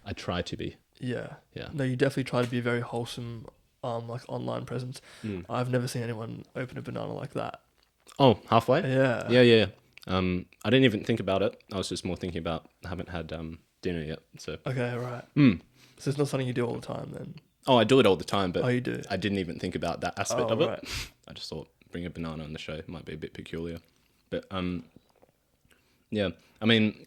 I try to be. Yeah. Yeah. No, you definitely try to be a very wholesome, like online presence. Mm. I've never seen anyone open a banana like that. Oh, halfway? Yeah. Yeah. I didn't even think about it. I was just more thinking about I haven't had dinner yet. So. Okay, right. Mm. So it's not something you do all the time then? Oh, I do it all the time, but Oh, you do? I didn't even think about that aspect Oh, of it. right. I just thought bring a banana on the show might be a bit peculiar. But yeah. I mean,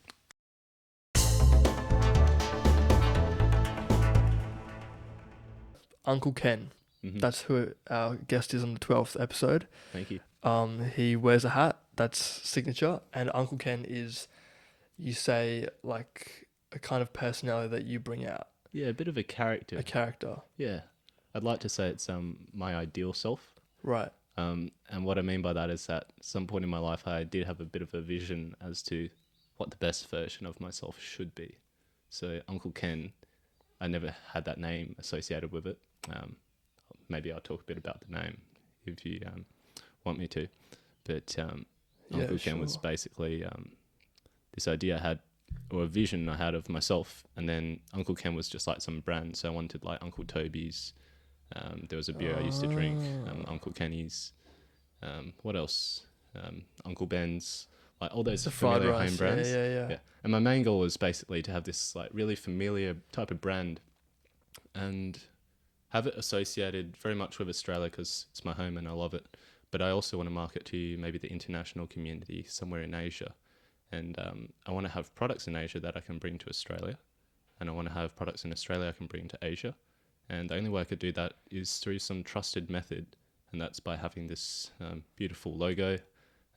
Uncle Ken. mhm. That's who our guest is on the 12th episode. Thank you. He wears a hat. That's signature. And Uncle Ken is, you say, like a kind of personality that you bring out. Yeah, a bit of a character. A character. Yeah. I'd like to say it's my ideal self. Right. And what I mean by that is that at some point in my life, I did have a bit of a vision as to what the best version of myself should be. So Uncle Ken, I never had that name associated with it. Maybe I'll talk a bit about the name if you want me to. But Uncle Ken was basically this idea I had, or a vision I had of myself. And then Uncle Ken was just like some brand. So I wanted like Uncle Toby's. There was a beer I used to drink, Uncle Kenny's. What else? Uncle Ben's. Like all those familiar home brands. Yeah. And my main goal was basically to have this like really familiar type of brand and have it associated very much with Australia because it's my home and I love it. But I also want to market to maybe the international community somewhere in Asia. And I want to have products in Asia that I can bring to Australia. And I want to have products in Australia I can bring to Asia. And the only way I could do that is through some trusted method. And that's by having this beautiful logo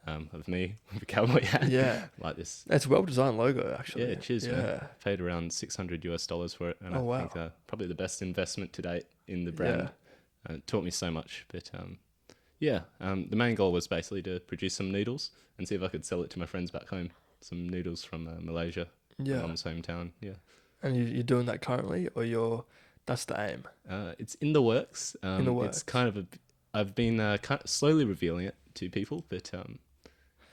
of me with a cowboy hat. Yeah. Like this. It's a well-designed logo, actually. Yeah, cheers, man. Paid around $600 for it. And I think probably the best investment to date in the brand. It taught me so much. But the main goal was basically to produce some noodles and see if I could sell it to my friends back home. Some noodles from Malaysia, my mum's hometown. Yeah. And you're doing that currently, or that's the aim? It's in the works. In the works. It's kind of I've been kind of slowly revealing it to people, but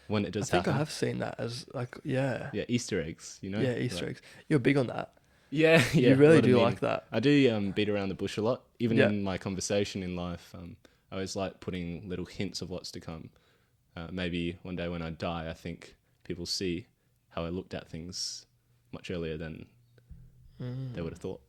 when it does happen, I have seen that as Yeah, Easter eggs, you know. Yeah, Easter eggs. You're big on that. Yeah. You really do like that. I do beat around the bush a lot, even in my conversation in life. I always like putting little hints of what's to come. Maybe one day when I die, I think people see how I looked at things much earlier than they would have thought.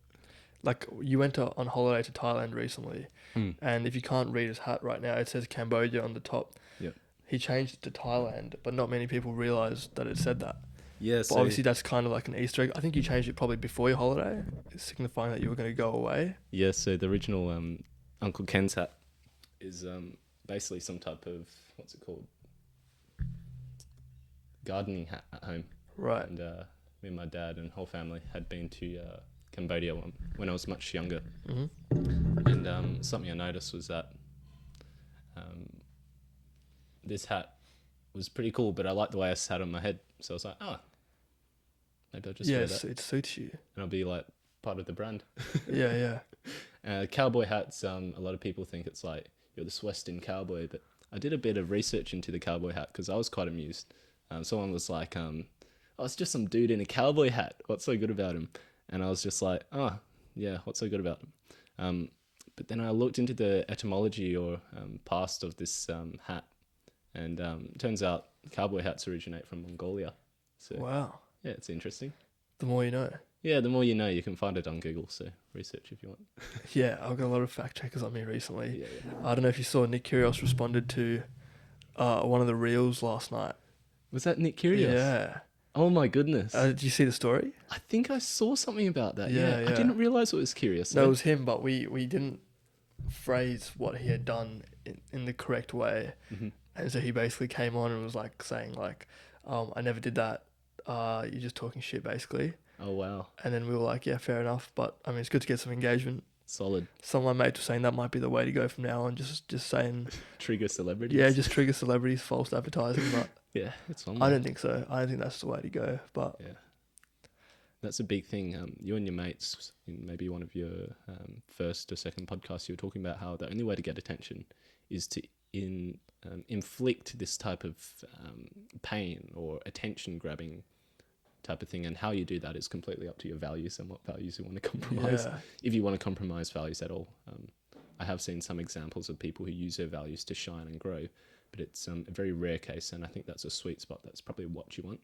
Like you went on holiday to Thailand recently, and if you can't read his hat right now, it says Cambodia on the top. Yep. He changed it to Thailand, but not many people realised that it said that. Yeah, but obviously that's kind of like an Easter egg. I think you changed it probably before your holiday, signifying that you were going to go away. Yeah, so the original Uncle Ken's hat is basically some type of, what's it called? Gardening hat at home. Right. And me and my dad and whole family had been to Cambodia when I was much younger. Mm-hmm. And something I noticed was that this hat was pretty cool, but I liked the way I sat on my head. So I was like, maybe I'll just wear that. It suits you. And I'll be like part of the brand. Yeah. Cowboy hats, a lot of people think it's like you're this Western cowboy, but I did a bit of research into the cowboy hat because I was quite amused. Someone was like, it's just some dude in a cowboy hat. What's so good about him? And I was just like, what's so good about him? But then I looked into the etymology or past of this hat, and it turns out cowboy hats originate from Mongolia. So, wow. Yeah, it's interesting. The more you know. Yeah, the more you know. You can find it on Google, so research if you want. Yeah, I've got a lot of fact checkers on me recently. Yeah. I don't know if you saw Nick Kyrgios responded to one of the reels last night. Was that Nick Kyrgios? Yeah. Oh my goodness. Did you see the story? I think I saw something about that. Yeah. I didn't realise it was Kyrgios. No, it was him, but we didn't phrase what he had done in the correct way. Mm-hmm. And so he basically came on and was like saying like, I never did that. You're just talking shit basically. Oh, wow. And then we were like, yeah, fair enough. But I mean, it's good to get some engagement. Solid. Some of my mates were saying that might be the way to go from now on. Just saying. Trigger celebrities. Yeah, just trigger celebrities, false advertising. But yeah, it's fun. I don't think so. I don't think that's the way to go. But yeah, that's a big thing. You and your mates, in maybe one of your first or second podcasts, you were talking about how the only way to get attention is to inflict this type of pain or attention grabbing type of thing. And how you do that is completely up to your values and what values you want to compromise. Yeah. If you want to compromise values at all. I have seen some examples of people who use their values to shine and grow, but it's a very rare case, and I think that's a sweet spot. That's probably what you want.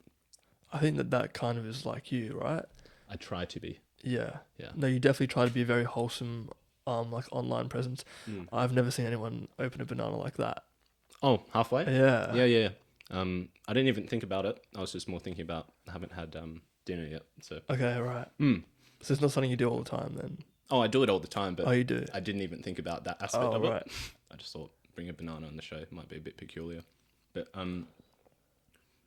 I think that kind of is like you, right? I try to be. Yeah. Yeah. No, you definitely try to be a very wholesome, like online presence. I've never seen anyone open a banana like that. Oh, halfway? Yeah. Yeah. I didn't even think about it. I was just more thinking about I haven't had dinner yet. So. Okay, right. So it's not something you do all the time then? Oh, I do it all the time, but Oh, you do? I didn't even think about that aspect of right. it. I just thought bring a banana on the show might be a bit peculiar. But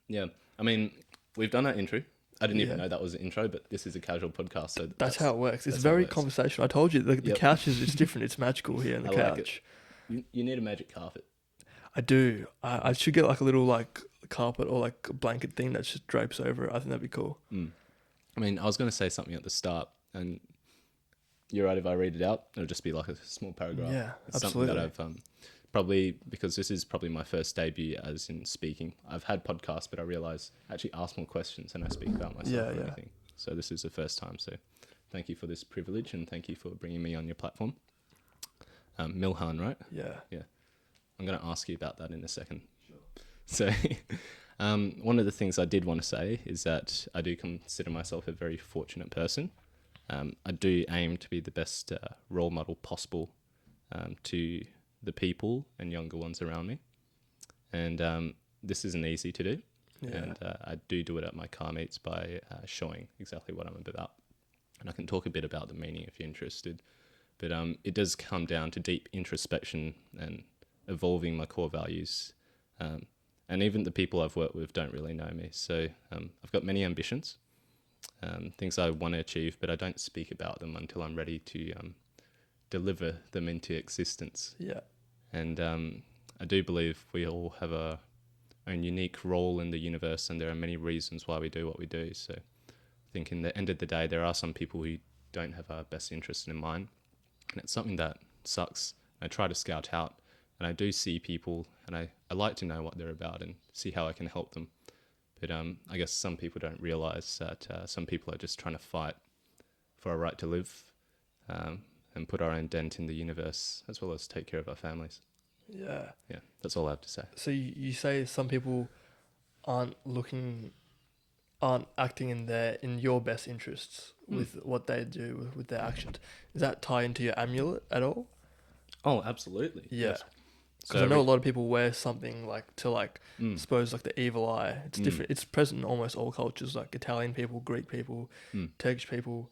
yeah. I mean, we've done our intro. I didn't even know that was an intro, but this is a casual podcast, so that's how it works. It's very conversational. I told you the couch it's different. It's magical here on the couch. Like you need a magic carpet. I do. I should get like a little like carpet or like a blanket thing that just drapes over it. I think that'd be cool. I mean, I was going to say something at the start, and you're right. If I read it out, it'll just be like a small paragraph. Yeah, it's absolutely. Something that I've probably, because this is probably my first debut as in speaking. I've had podcasts, but I realize I actually ask more questions and I speak about myself and everything. So this is the first time. So thank you for this privilege and thank you for bringing me on your platform. MILHAN, right? Yeah. I'm going to ask you about that in a second. Sure. So one of the things I did want to say is that I do consider myself a very fortunate person. I do aim to be the best role model possible to the people and younger ones around me. And this isn't easy to do. Yeah. And I do it at my car meets by showing exactly what I'm about. And I can talk a bit about the meaning if you're interested. But it does come down to deep introspection and evolving my core values. And even the people I've worked with don't really know me. So I've got many ambitions, things I want to achieve, but I don't speak about them until I'm ready to deliver them into existence. Yeah. And I do believe we all have our own unique role in the universe, and there are many reasons why we do what we do. So I think in the end of the day, there are some people who don't have our best interest in mind, and it's something that sucks. I try to scout out, and I do see people, and I like to know what they're about and see how I can help them. But I guess some people don't realize that some people are just trying to fight for our right to live and put our own dent in the universe, as well as take care of our families. Yeah. Yeah, that's all I have to say. So you say some people aren't acting in your best interests with what they do with their actions. Does that tie into your amulet at all? Oh, absolutely. Yeah. Yes. Because I know a lot of people wear something like to suppose like the evil eye. It's different. It's present in almost all cultures, like Italian people, Greek people, Turkish people,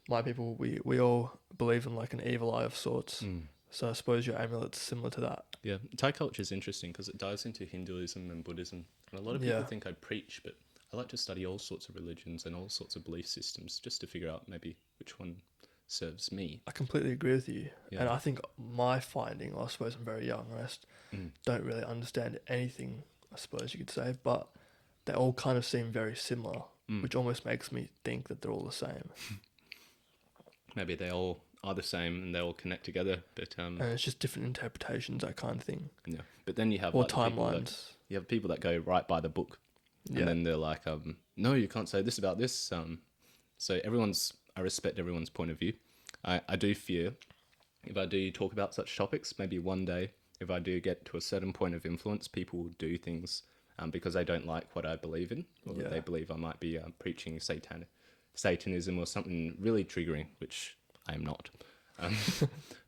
my people. We all believe in like an evil eye of sorts. So I suppose your amulet's similar to that. Yeah, Thai culture is interesting because it dives into Hinduism and Buddhism. And a lot of people think I preach, but I like to study all sorts of religions and all sorts of belief systems just to figure out maybe which one serves me. I completely agree with you. Yeah. And I think my finding, I suppose I'm very young, I just don't really understand anything, I suppose you could say, but they all kind of seem very similar, which almost makes me think that they're all the same. Maybe they all are the same and they all connect together, but and it's just different interpretations, that kind of thing. Yeah, but then you have or like timelines. You have people that go right by the book, and then they're like, no, you can't say this about this. So I respect everyone's point of view. I do fear if I do talk about such topics, maybe one day if I do get to a certain point of influence, people will do things because they don't like what I believe in, or they believe I might be preaching Satanism or something really triggering, which I am not.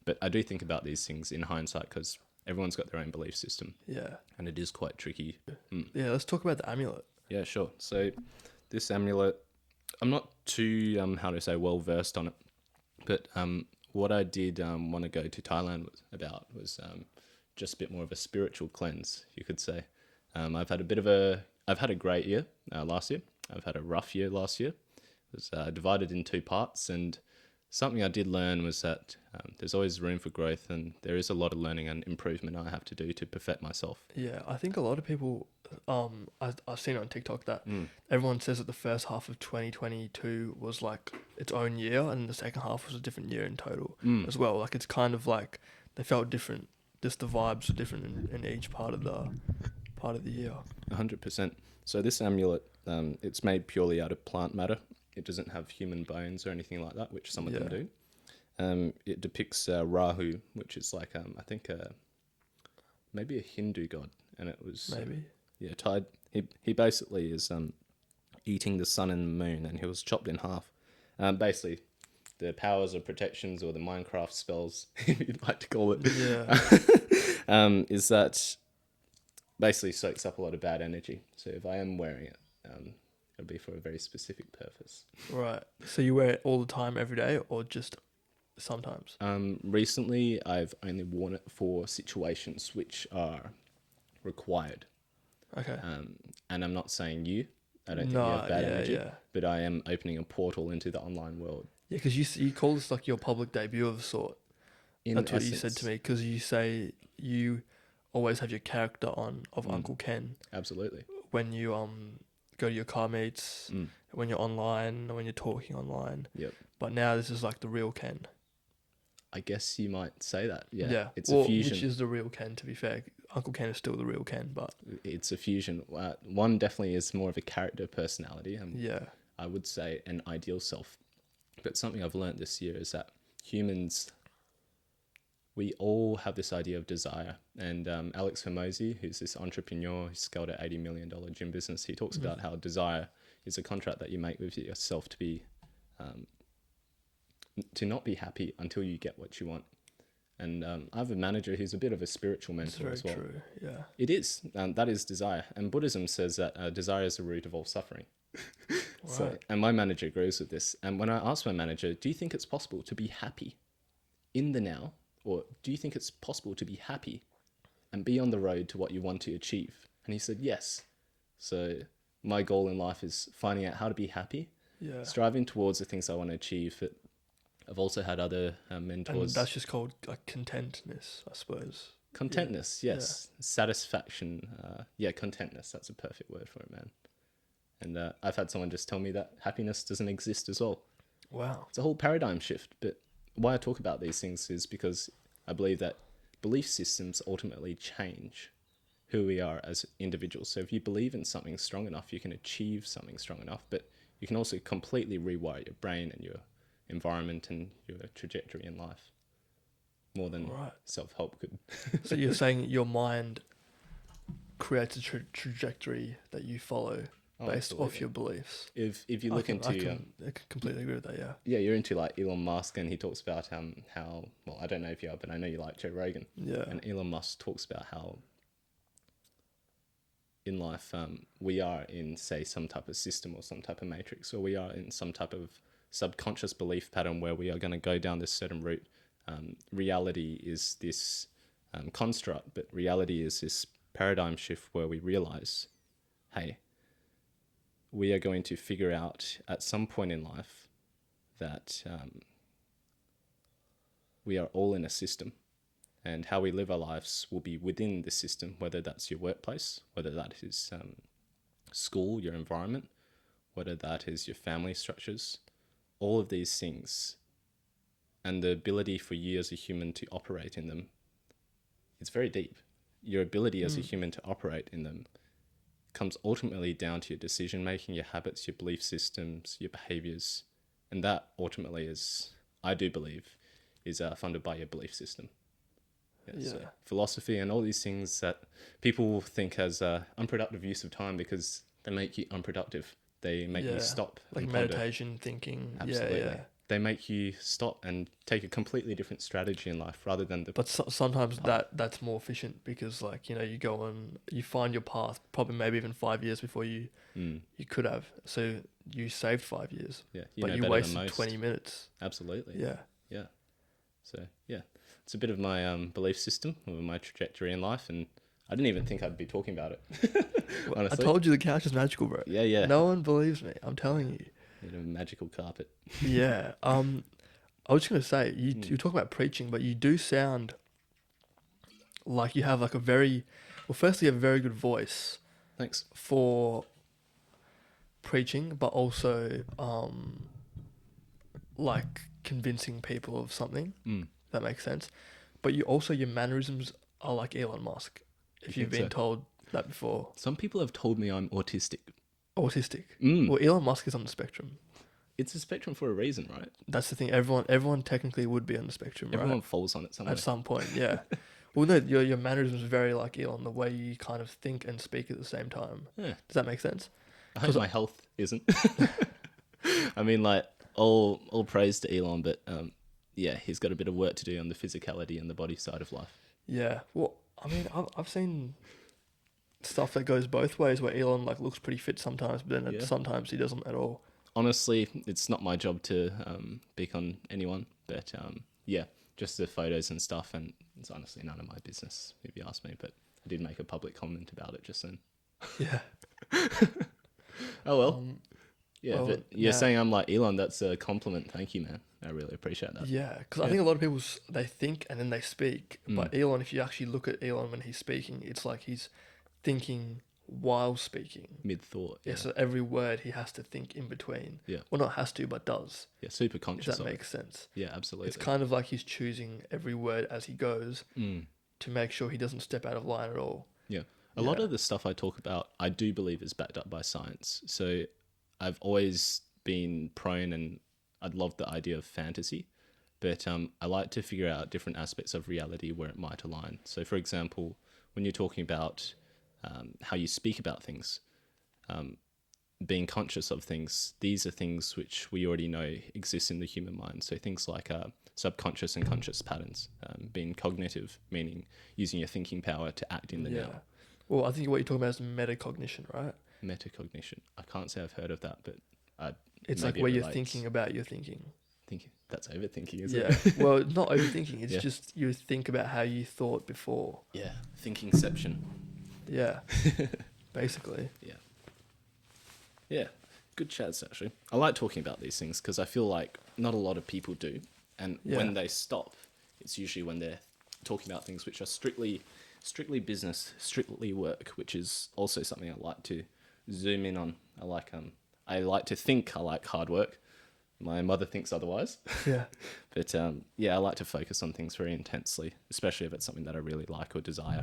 But I do think about these things in hindsight because everyone's got their own belief system. Yeah. And it is quite tricky. Yeah, let's talk about the amulet. Yeah, sure. So this amulet, I'm not too, well versed on it. But what I did want to go to Thailand was just a bit more of a spiritual cleanse, you could say. I've had a great year last year. I've had a rough year last year. It was divided in two parts, and something I did learn was that there's always room for growth, and there is a lot of learning and improvement I have to do to perfect myself. Yeah, I think a lot of people, I've seen it on TikTok that everyone says that the first half of 2022 was like its own year, and the second half was a different year in total as well. Like it's kind of like they felt different. Just the vibes are different in each part of part of the year. 100%. So this amulet, it's made purely out of plant matter. It doesn't have human bones or anything like that, which some of them do. It depicts Rahu, which is like I think maybe a Hindu god, and it was tied. He basically is eating the sun and the moon, and he was chopped in half. Basically, the powers or protections or the Minecraft spells, if you'd like to call it, is that basically soaks up a lot of bad energy. So if I am wearing it, it'll be for a very specific purpose. Right. So you wear it all the time, every day, or just sometimes? Recently, I've only worn it for situations which are required. Okay. And I'm not saying you. I don't think you have bad energy. But I am opening a portal into the online world. Yeah, because you call this like your public debut of a sort. That's what you said to me, because you say you always have your character on of Uncle Ken. Absolutely. When you go to your car meets, when you're online, when you're talking online. Yep. But now this is like the real Ken. I guess you might say that. Yeah. Yeah. It's a fusion. Which is the real Ken, to be fair. Uncle Ken is still the real Ken, but it's a fusion. One definitely is more of a character personality. I would say an ideal self. But something I've learned this year is that humans, we all have this idea of desire. And Alex Hormozy, who's this entrepreneur who scaled an $80 million gym business, he talks about how desire is a contract that you make with yourself to be, to not be happy until you get what you want. And I have a manager who's a bit of a spiritual mentor as well. True, yeah. It is. That is desire. And Buddhism says that desire is the root of all suffering. So, and my manager agrees with this. And when I asked my manager, do you think it's possible to be happy in the now? Or do you think it's possible to be happy and be on the road to what you want to achieve? And he said, yes. So my goal in life is finding out how to be happy, striving towards the things I want to achieve. But I've also had other mentors. And that's just called like contentness, I suppose. Contentness, yes. Yeah. Satisfaction. Contentness. That's a perfect word for it, man. And I've had someone just tell me that happiness doesn't exist as well. Wow. It's a whole paradigm shift. But why I talk about these things is because I believe that belief systems ultimately change who we are as individuals. So if you believe in something strong enough, you can achieve something strong enough. But you can also completely rewire your brain and your environment and your trajectory in life more than self-help could. So you're saying your mind creates a trajectory that you follow based off your beliefs. If you look into... I can completely agree with that, yeah. Yeah, you're into like Elon Musk, and he talks about how... Well, I don't know if you are, but I know you like Joe Rogan. Yeah. And Elon Musk talks about how in life we are in, say, some type of system or some type of matrix, or we are in some type of subconscious belief pattern where we are going to go down this certain route. Reality is this construct, but reality is this paradigm shift where we realize, hey, we are going to figure out at some point in life that we are all in a system, and how we live our lives will be within the system, whether that's your workplace, whether that is school, your environment, whether that is your family structures, all of these things, and the ability for you as a human to operate in them, it's very deep. Your ability as a human to operate in them comes ultimately down to your decision making, your habits, your belief systems, your behaviors, and that ultimately is, I do believe, is funded by your belief system. So philosophy and all these things that people think as unproductive use of time because they make you unproductive. They make you stop. Like and meditation, thinking. Absolutely. Yeah. They make you stop and take a completely different strategy in life rather than the... But sometimes that's more efficient because, like, you know, you go on, you find your path probably maybe even 5 years before you could have. So you saved 5 years. Yeah. But you wasted 20 minutes. Absolutely. Yeah. Yeah. So, yeah. It's a bit of my belief system or my trajectory in life, and I didn't even think I'd be talking about it. Honestly. I told you the couch is magical, bro. Yeah. No one believes me. I'm telling you. Need a magical carpet. Yeah. I was just gonna say you talk about preaching, but you do sound like you have like firstly you have a very good voice. Thanks. For preaching, but also like convincing people of something. That makes sense. But your mannerisms are like Elon Musk. If you've been told that before. Some people have told me I'm autistic. Autistic. Mm. Well, Elon Musk is on the spectrum. It's a spectrum for a reason, right? That's the thing. Everyone technically would be on the spectrum, right? Everyone falls on it somewhere. At some point, yeah. Well, no, your mannerisms is very like Elon. The way you kind of think and speak at the same time. Yeah. Does that make sense? I hope my health isn't. I mean, like, all praise to Elon, but yeah, he's got a bit of work to do on the physicality and the body side of life. Yeah. Well, I mean, I've seen stuff that goes both ways, where Elon like looks pretty fit sometimes, but then sometimes he doesn't at all. Honestly, it's not my job to pick on anyone, but yeah, just the photos and stuff, and it's honestly none of my business if you ask me, but I did make a public comment about it just then. Yeah. Oh well. Yeah, well, but you're saying I'm like Elon, that's a compliment. Thank you, man. I really appreciate that. Yeah, because I think a lot of people, they think and then they speak, but Mm. Elon, if you actually look at Elon when he's speaking, it's like he's thinking while speaking. Mid-thought. Yeah, so every word he has to think in between. Yeah. Well, not has to, but does. Yeah, super conscious If that of it. makes sense. Yeah, absolutely. It's kind of like he's choosing every word as he goes to make sure he doesn't step out of line at all. Yeah. A lot of the stuff I talk about, I do believe is backed up by science. So I've always been prone, and I'd love the idea of fantasy, but I like to figure out different aspects of reality where it might align. So for example, when you're talking about how you speak about things, being conscious of things, these are things which we already know exist in the human mind. So things like subconscious and conscious patterns, being cognitive, meaning using your thinking power to act in the now. Well, I think what you're talking about is metacognition, right? Metacognition. I can't say I've heard of that, but it's like where you're thinking about your thinking. Thinking. That's overthinking, isn't it? it? Well, not overthinking. It's just you think about how you thought before. Yeah, thinkingception. Yeah, basically. Yeah. Yeah, good chats, actually. I like talking about these things because I feel like not a lot of people do. And when they stop, it's usually when they're talking about things which are strictly business, strictly work, which is also something I like to zoom in on. I like to think I like hard work. My mother thinks otherwise. Yeah. But yeah, I like to focus on things very intensely, especially if it's something that I really like or desire.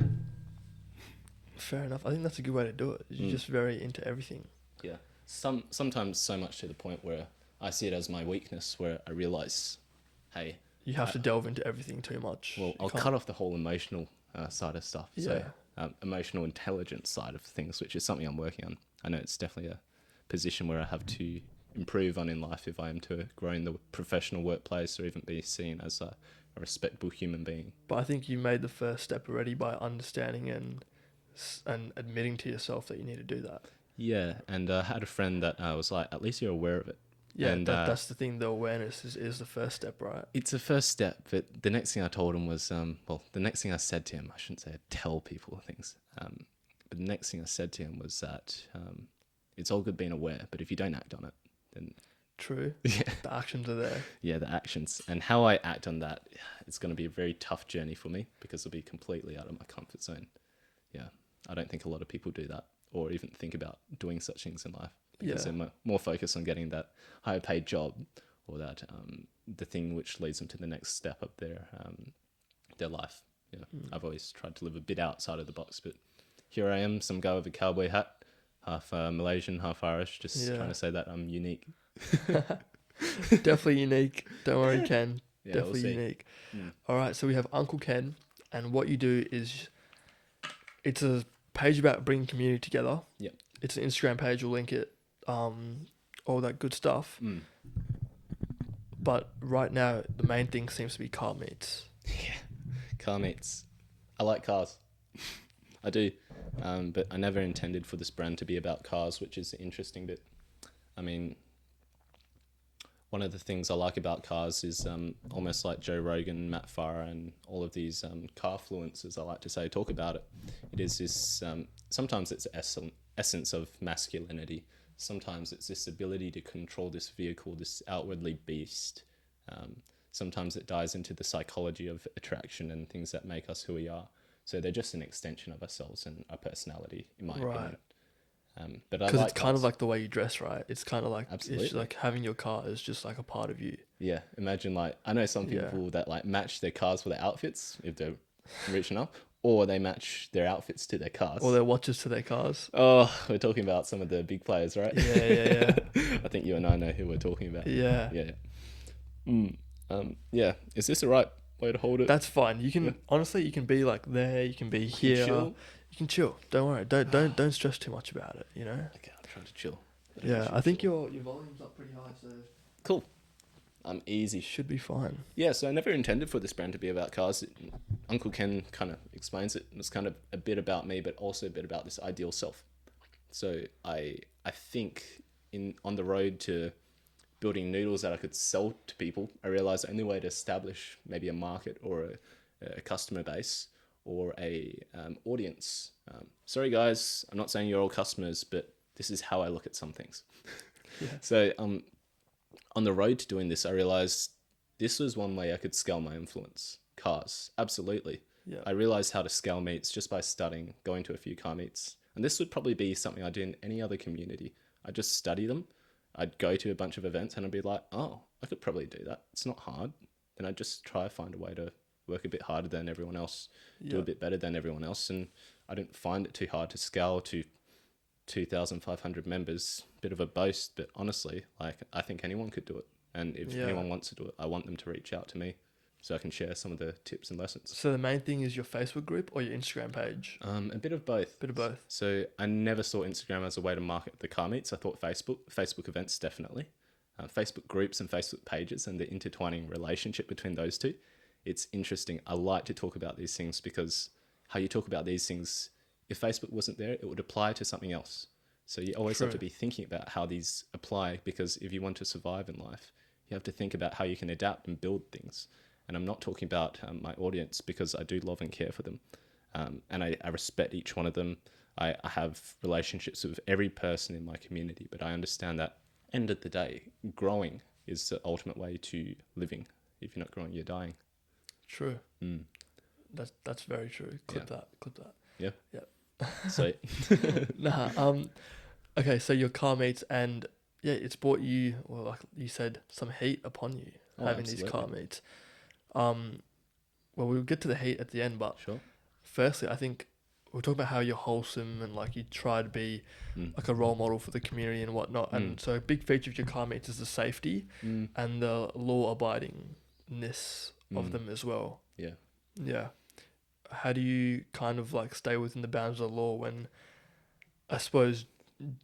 Fair enough. I think that's a good way to do it. You're just very into everything. Yeah. Sometimes so much to the point where I see it as my weakness, where I realize, hey, you have to delve into everything too much. Well, I'll cut off the whole emotional side of stuff. Yeah. So emotional intelligence side of things, which is something I'm working on. I know it's definitely a position where I have to improve on in life if I am to grow in the professional workplace or even be seen as a respectable human being. But I think you made the first step already by understanding and admitting to yourself that you need to do that. Yeah, and I had a friend that was like, at least you're aware of it. Yeah, and that's the thing. The awareness is the first step, right? It's the first step, but the next thing I told him was, the next thing I said to him, I shouldn't say I tell people things, but the next thing I said to him was that it's all good being aware, but if you don't act on it, then... True. Yeah. The actions are there. Yeah, the actions. And how I act on that, it's going to be a very tough journey for me because it'll be completely out of my comfort zone. Yeah, I don't think a lot of people do that or even think about doing such things in life because they're more focused on getting that higher paid job or that the thing which leads them to the next step of their life. Yeah, I've always tried to live a bit outside of the box, but here I am, some guy with a cowboy hat, half Malaysian, half Irish, just trying to say that I'm unique. Definitely unique. Don't worry, Ken. Yeah, Definitely we'll unique. All right, so we have Uncle Ken, and what you do is it's a page about bringing community together. Yep. It's an Instagram page. We'll link it. All that good stuff. But right now, the main thing seems to be car meets. Yeah, car meets. I like cars. I do. But I never intended for this brand to be about cars, which is interesting. But I mean, one of the things I like about cars is almost like Joe Rogan, Matt Farah, and all of these car fluencers, I like to say, talk about it. It is this, sometimes it's essence of masculinity. Sometimes it's this ability to control this vehicle, this outwardly beast. Sometimes it dives into the psychology of attraction and things that make us who we are. So they're just an extension of ourselves and our personality, in my opinion. But because it's kind of like the way you dress, right? It's kind of like Absolutely. It's like having your car is just like a part of you. Yeah, imagine like I know some people that like match their cars with their outfits if they're rich enough, or they match their outfits to their cars. Or their watches to their cars. Oh, we're talking about some of the big players, right? Yeah. I think you and I know who we're talking about. Yeah. Yeah. Yeah. Is this the right way to hold it? That's fine. You can honestly, you can be like there. You can be here. chill? You can chill. Don't worry. Don't stress too much about it. You know. Okay, I'll try to chill. Yeah, I think your volume's up pretty high, so Cool. I'm easy. should be fine. Yeah, so I never intended for this brand to be about cars. Uncle Ken kind of explains it. It's kind of a bit about me, but also a bit about this ideal self. So I think on the road to building noodles that I could sell to people, I realized the only way to establish maybe a market or a customer base or a audience. Sorry guys, I'm not saying you're all customers, but this is how I look at some things. Yeah. So on the road to doing this, I realized this was one way I could scale my influence. Cars, absolutely. Yeah. I realized how to scale meets just by studying, going to a few car meets. And this would probably be something I do in any other community. I just study them. I'd go to a bunch of events and I'd be like, oh, I could probably do that. It's not hard. Then I'd just try to find a way to work a bit harder than everyone else, do a bit better than everyone else. And I didn't find it too hard to scale to 2,500 members. Bit of a boast, but honestly, like I think anyone could do it. And if anyone wants to do it, I want them to reach out to me so I can share some of the tips and lessons. So the main thing is your Facebook group or your Instagram page? A bit of both. Bit of both. So I never saw Instagram as a way to market the car meets. I thought Facebook events definitely. Facebook groups and Facebook pages and the intertwining relationship between those two. It's interesting. I like to talk about these things because how you talk about these things, if Facebook wasn't there, it would apply to something else. So you always have to be thinking about how these apply, because if you want to survive in life, you have to think about how you can adapt and build things. And I'm not talking about my audience, because I do love and care for them. And I respect each one of them. I have relationships with every person in my community, but I understand that end of the day, growing is the ultimate way to living. If you're not growing, you're dying. True. That's very true. Clip that. Yeah. Yeah. So okay, so your car meets, and it's brought you, well, like you said, some heat upon you having these car meets. Well, we'll get to the heat at the end, but sure. Firstly, I think we'll talk about how you're wholesome and like you try to be like a role model for the community and whatnot. And so a big feature of your car meets is the safety and the law abidingness of them as well. Yeah. Yeah. How do you kind of like stay within the bounds of the law when I suppose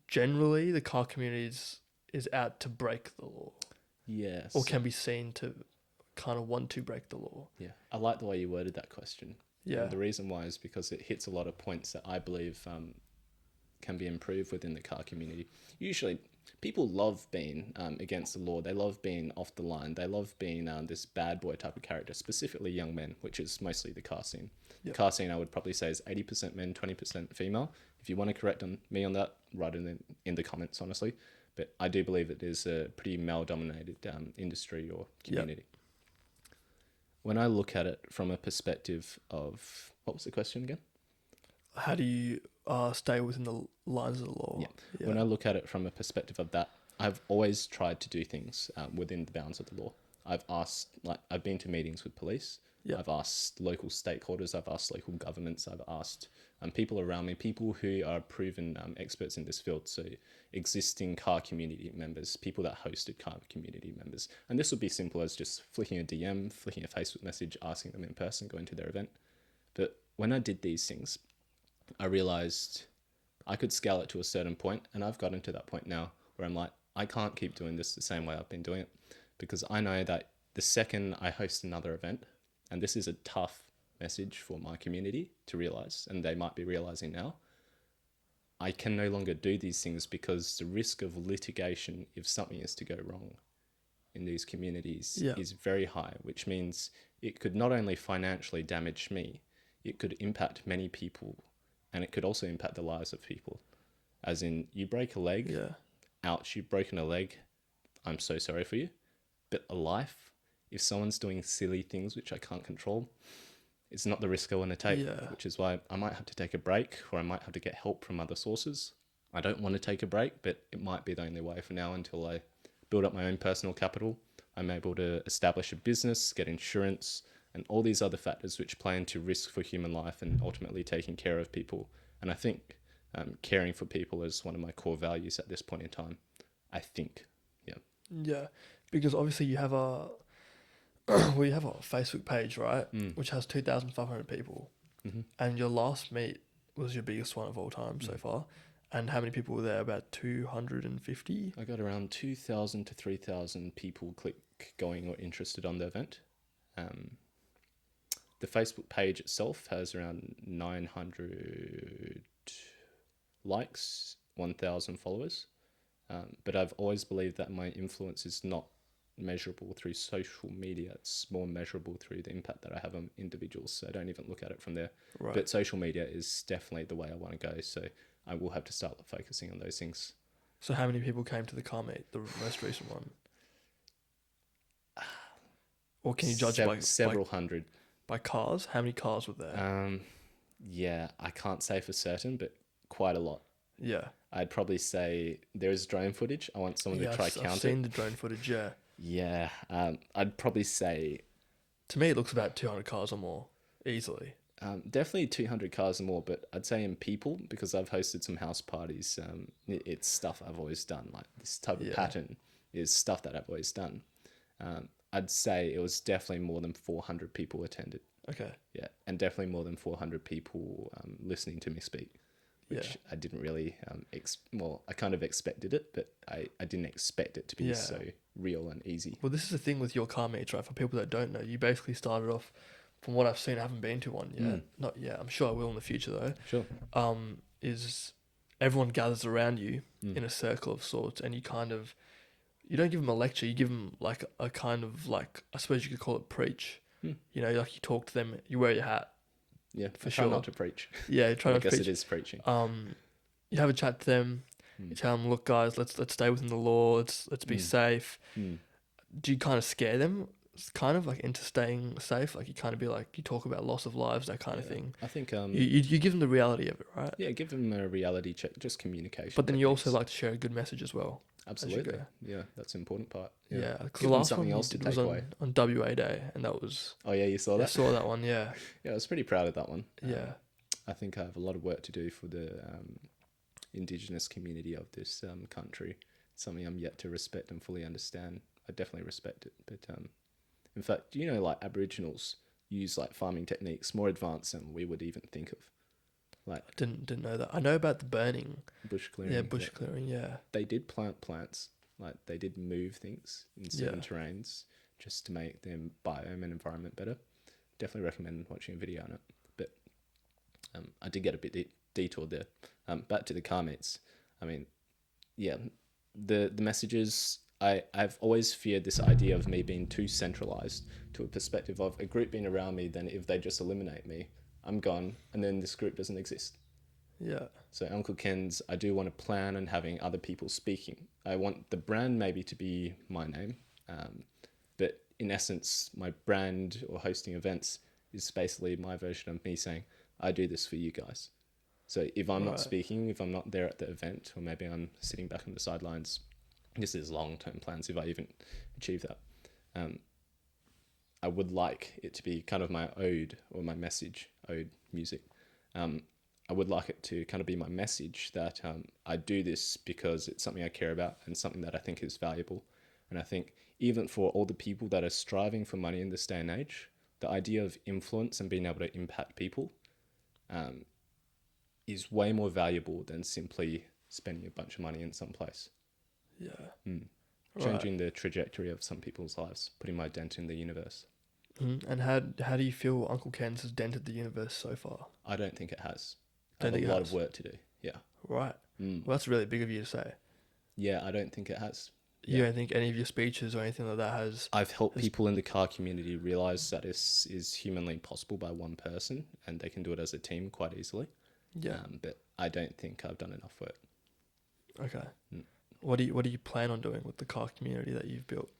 generally the car community is out to break the law? Yes. Or can be seen to kind of want to break the law. Yeah. I like the way you worded that question. Yeah. And the reason why is because it hits a lot of points that I believe can be improved within the car community. Usually, people love being against the law. They love being off the line. They love being this bad boy type of character, specifically young men, which is mostly the car scene. Yep. The car scene, I would probably say, is 80% men, 20% female. If you want to correct me on that, write it in the comments, honestly. But I do believe it is a pretty male-dominated industry or community. Yep. When I look at it from a perspective of, what was the question again? How do you stay within the lines of the law? Yeah. When I look at it from a perspective of that, I've always tried to do things within the bounds of the law. I've been to meetings with police. Yep. I've asked local stakeholders. I've asked local governments. I've asked people around me, people who are proven experts in this field. So existing car community members, people that hosted car community members. And this would be simple as just flicking a DM, flicking a Facebook message, asking them in person, going to their event. But when I did these things, I realized I could scale it to a certain point, and I've gotten to that point now where I'm like, I can't keep doing this the same way I've been doing it, because I know that the second I host another event, and this is a tough message for my community to realize, and they might be realizing now, I can no longer do these things because the risk of litigation, if something is to go wrong in these communities, is very high, which means it could not only financially damage me, it could impact many people, and it could also impact the lives of people. As in, you break a leg, ouch, you've broken a leg, I'm so sorry for you. But a life, if someone's doing silly things which I can't control, it's not the risk I want to take, which is why I might have to take a break, or I might have to get help from other sources. I don't want to take a break, but it might be the only way for now until I build up my own personal capital. I'm able to establish a business, get insurance, and all these other factors which play into risk for human life and ultimately taking care of people. And I think caring for people is one of my core values at this point in time. I think, yeah. Yeah, because obviously you have a well, you have a Facebook page, right? Which has 2,500 people, and your last meet was your biggest one of all time so far. And how many people were there? About 250. I got around 2,000 to 3,000 people going or interested on the event. The Facebook page itself has around 900 likes, 1,000 followers. But I've always believed that my influence is not measurable through social media. It's more measurable through the impact that I have on individuals. So I don't even look at it from there. Right. But social media is definitely the way I want to go. So I will have to start focusing on those things. So how many people came to the car meet, the most recent one? Or can you judge several hundred by cars? How many cars were there? Yeah, I can't say for certain, but quite a lot. Yeah. I'd probably say there is drone footage. I want someone to try count it. I've seen the drone footage, yeah. Yeah, I'd probably say... To me, it looks about 200 cars or more, easily. Definitely 200 cars or more, but I'd say in people, because I've hosted some house parties, it's stuff I've always done. Like this type of pattern is stuff that I've always done. I'd say it was definitely more than 400 people attended. Okay. Yeah, and definitely more than 400 people listening to me speak, which I didn't really, I kind of expected it, but I didn't expect it to be so real and easy. Well, this is the thing with your car meets, right? For people that don't know, you basically started off, from what I've seen, I haven't been to one yet. Not yet. I'm sure I will in the future, though. Sure. Is everyone gathers around you in a circle of sorts, and you kind of, you don't give them a lecture, you give them like a kind of like, I suppose you could call it preach. You know, like you talk to them, you wear your hat. Yeah, for try sure. not to preach. Yeah, try not to preach. I guess it is preaching. You have a chat to them. You tell them, look, guys, let's stay within the law. Let's be safe. Do you kind of scare them, kind of like into staying safe? Like you kind of be like, you talk about loss of lives, that kind of thing. I think you give them the reality of it, right? Yeah, give them a reality check, just communication. But then you also like to share a good message as well. Absolutely. Yeah, that's an important part. Yeah, because the last one else was on WA Day, and that was... Oh yeah, you saw that? I saw that one, yeah. Yeah, I was pretty proud of that one. Yeah. I think I have a lot of work to do for the Indigenous community of this country. It's something I'm yet to respect and fully understand. I definitely respect it. But in fact, you know, like Aboriginals use like farming techniques more advanced than we would even think of. Like, I didn't know that. I know about the burning. Bush clearing. Yeah, bush clearing, yeah. They did plant plants. Like, they did move things in certain terrains just to make their biome and environment better. Definitely recommend watching a video on it. But I did get a bit detoured there. Back to the car meets. I mean, yeah, the messages... I've always feared this idea of me being too centralized to a perspective of a group being around me, then if they just eliminate me, I'm gone, and then this group doesn't exist. Yeah. So Uncle Ken's, I do want to plan on having other people speaking. I want the brand maybe to be my name, but in essence, my brand or hosting events is basically my version of me saying, I do this for you guys. So if I'm not speaking, if I'm not there at the event, or maybe I'm sitting back on the sidelines, this is long-term plans if I even achieve that. I would like it to be kind of my ode or my message, ode music. I would like it to kind of be my message that I do this because it's something I care about and something that I think is valuable. And I think even for all the people that are striving for money in this day and age, the idea of influence and being able to impact people is way more valuable than simply spending a bunch of money in some place. Yeah. Changing the trajectory of some people's lives, putting my dent in the universe. And how do you feel Uncle Ken's has dented the universe so far? I don't think it has. I have a lot of work to do. Yeah. Right. Well, that's really big of you to say. Yeah, I don't think it has. You don't think any of your speeches or anything like that has... I've helped people in the car community realize that this is humanly possible by one person, and they can do it as a team quite easily. Yeah. But I don't think I've done enough work. Okay. What do you plan on doing with the car community that you've built?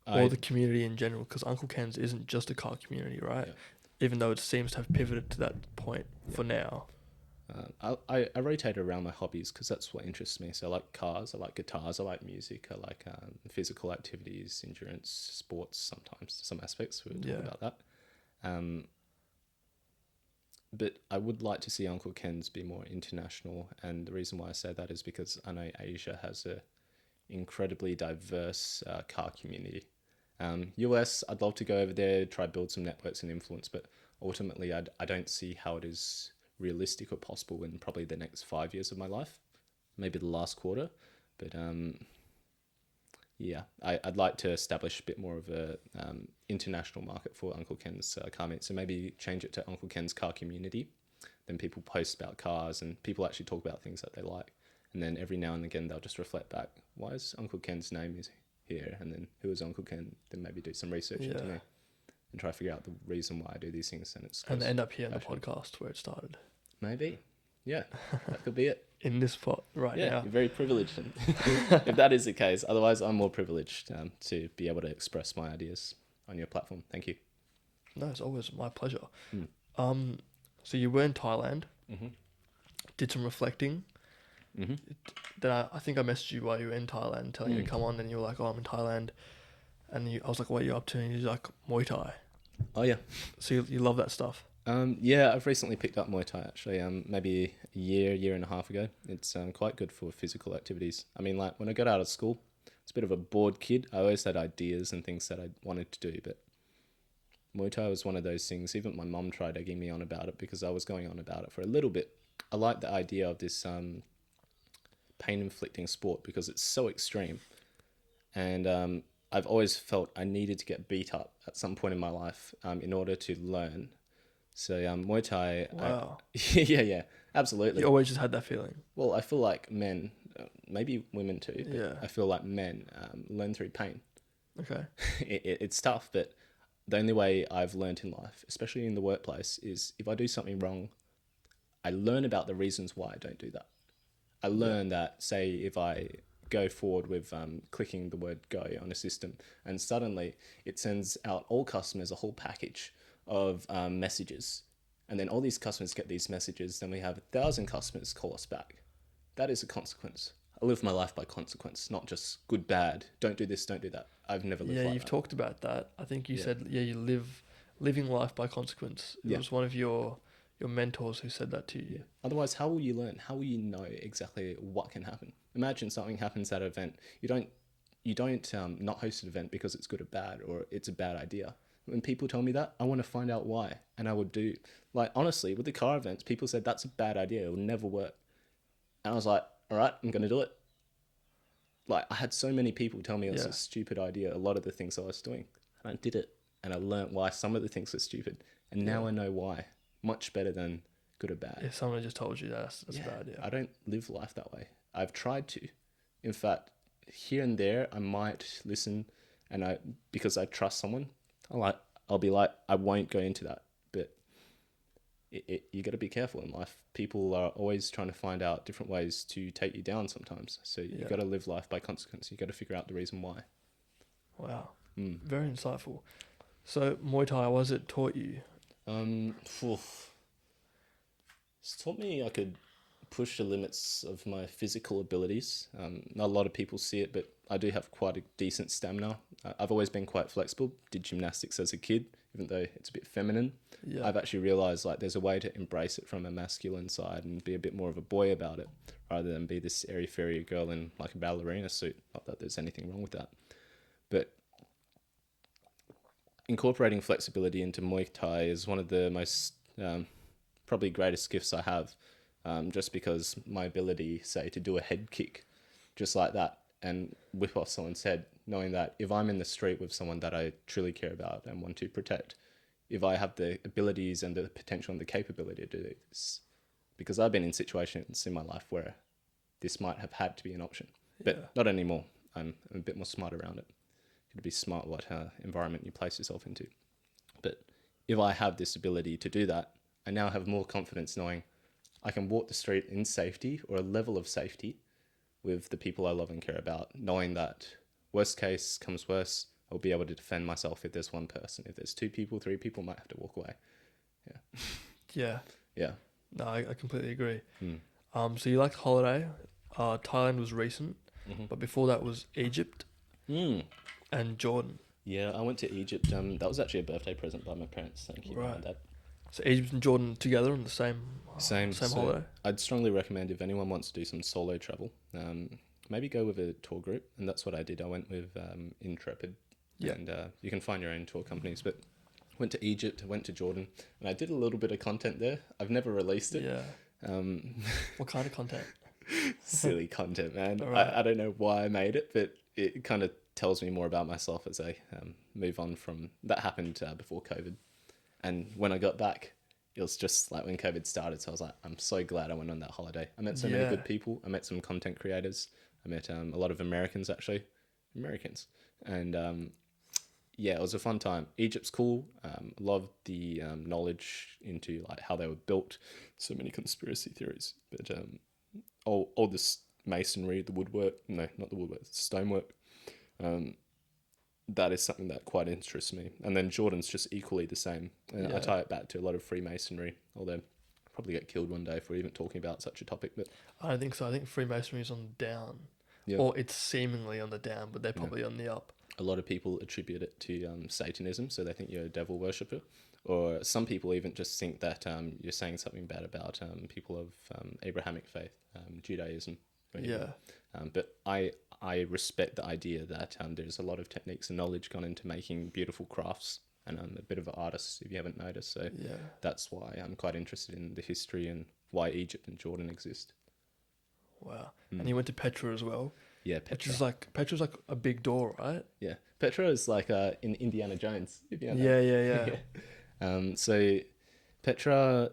Or the community in general? Because Uncle Ken's isn't just a car community, right? Yeah. Even though it seems to have pivoted to that point for now. I rotate around my hobbies because that's what interests me. So I like cars, I like guitars, I like music, I like physical activities, endurance, sports sometimes, some aspects. We'll talk about that. But I would like to see Uncle Ken's be more international, and the reason why I say that is because I know Asia has a incredibly diverse car community. US, I'd love to go over there, try build some networks and influence, but ultimately I don't see how it is realistic or possible in probably the next 5 years of my life, maybe the last quarter. But yeah, I'd like to establish a bit more of a international market for Uncle Ken's car meet. So maybe change it to Uncle Ken's car community. Then people post about cars and people actually talk about things that they like. And then every now and again, they'll just reflect back, why is Uncle Ken's name is here? And then who is Uncle Ken? Then maybe do some research into me and try to figure out the reason why I do these things. And end up here in the podcast where it started. Maybe. Yeah, that could be it. In this spot right now. Yeah, you're very privileged. If that is the case. Otherwise, I'm more privileged to be able to express my ideas on your platform. Thank you. No, it's always my pleasure. So you were in Thailand, did some reflecting. Then I think I messaged you while you were in Thailand, telling you to come on, and you were like, "Oh, I'm in Thailand," and I was like, "What are you up to?" And you're like, "Muay Thai." Oh yeah. So you love that stuff. Yeah, I've recently picked up Muay Thai actually. Maybe a year and a half ago. It's quite good for physical activities. I mean, like when I got out of school, I was a bit of a bored kid. I always had ideas and things that I wanted to do, but Muay Thai was one of those things. Even my mum tried egging me on about it because I was going on about it for a little bit. I like the idea of this pain-inflicting sport because it's so extreme, and I've always felt I needed to get beat up at some point in my life in order to learn. So Muay Thai. Wow. Yeah, absolutely. You always just had that feeling. Well, I feel like men, maybe women too. But Yeah. I feel like men learn through pain. Okay. It's tough, but the only way I've learned in life, especially in the workplace, is if I do something wrong, I learn about the reasons why I don't do that. I learn that, say, if I go forward with clicking the word go on a system, and suddenly it sends out all customers a whole package of messages, and then all these customers get these messages, then we have 1,000 customers call us back. That is a consequence. I live my life by consequence, not just good, bad, don't do this, don't do that. I've never lived like that. Yeah, you've talked about that. I think you said, you living life by consequence. It was one of your mentors who said that to you. Yeah. Otherwise, how will you learn? How will you know exactly what can happen? Imagine something happens at an event. You don't not host an event because it's good or bad, or it's a bad idea. When people tell me that, I want to find out why, and I would do. Like honestly, with the car events, people said that's a bad idea. It will never work, and I was like, all right, I'm gonna do it. Like I had so many people tell me it was a stupid idea. A lot of the things I was doing, and I did it, and I learned why some of the things were stupid, and now I know why. Much better than good or bad. If someone just told you that's a bad idea. I don't live life that way. I've tried to. In fact, here and there, I might listen, and because I trust someone, I'll be like, I won't go into that. But you got to be careful in life. People are always trying to find out different ways to take you down sometimes. So you got to live life by consequence. You got to figure out the reason why. Wow, very insightful. So Muay Thai, what has it taught you? It's taught me I could push the limits of my physical abilities. Not a lot of people see it, but I do have quite a decent stamina. I've always been quite flexible. Did gymnastics as a kid, even though it's a bit feminine. Yeah. I've actually realised like there's a way to embrace it from a masculine side and be a bit more of a boy about it, rather than be this airy-fairy girl in like a ballerina suit. Not that there's anything wrong with that, but incorporating flexibility into Muay Thai is one of the most probably greatest gifts I have, just because my ability, say, to do a head kick just like that and whip off someone's head, knowing that if I'm in the street with someone that I truly care about and want to protect, if I have the abilities and the potential and the capability to do this, because I've been in situations in my life where this might have had to be an option, but not anymore. I'm a bit more smart around it. To be smart what environment you place yourself into. But if I have this ability to do that, I now have more confidence knowing I can walk the street in safety, or a level of safety, with the people I love and care about, knowing that worst case comes worse, I'll be able to defend myself if there's one person. If there's 2 people, 3 people, might have to walk away. Yeah. No, I completely agree. So you liked holiday. Thailand was recent, but before that was Egypt and Jordan. Yeah, I went to Egypt. That was actually a birthday present by my parents. Thank you, mum Right. and dad. So Egypt and Jordan together on the Same. same So holiday. I'd strongly recommend if anyone wants to do some solo travel, maybe go with a tour group, and that's what I did. I went with Intrepid, Yeah. and you can find your own tour companies. But went to Egypt, went to Jordan, and I did a little bit of content there. I've never released it. Yeah. Um, What kind of content? silly content, man. All right. I don't know why I made it, but it kind of tells me more about myself as I move on from that happened before COVID. And when I got back, it was just like when COVID started. So I was like, I'm so glad I went on that holiday. I met so many Yeah. good people. I met some content creators. I met a lot of Americans, actually. Americans. And yeah, it was a fun time. Egypt's cool. Loved the knowledge into like how they were built. So many conspiracy theories. But all this masonry, the woodwork, no, not the woodwork, stonework. Um, that is something that quite interests me. And then Jordan's just equally the same. I Yeah. tie it back to a lot of Freemasonry, although I'll probably get killed one day if we're even talking about such a topic. But I don't think so. I think Freemasonry is on the down, yeah, or it's seemingly on the down, but they're yeah. probably on the up. A lot of people attribute it to Satanism, so they think you're a devil worshipper. Or some people even just think that you're saying something bad about people of Abrahamic faith, Judaism. Yeah. But I respect the idea that there's a lot of techniques and knowledge gone into making beautiful crafts, and I'm a bit of an artist if you haven't noticed. So Yeah. that's why I'm quite interested in the history and why Egypt and Jordan exist. Wow. And you went to Petra as well. Yeah, Petra. Petra's like a big door, right? Yeah, Petra is like in Indiana Jones. If you know Yeah, that. yeah, yeah. So Petra,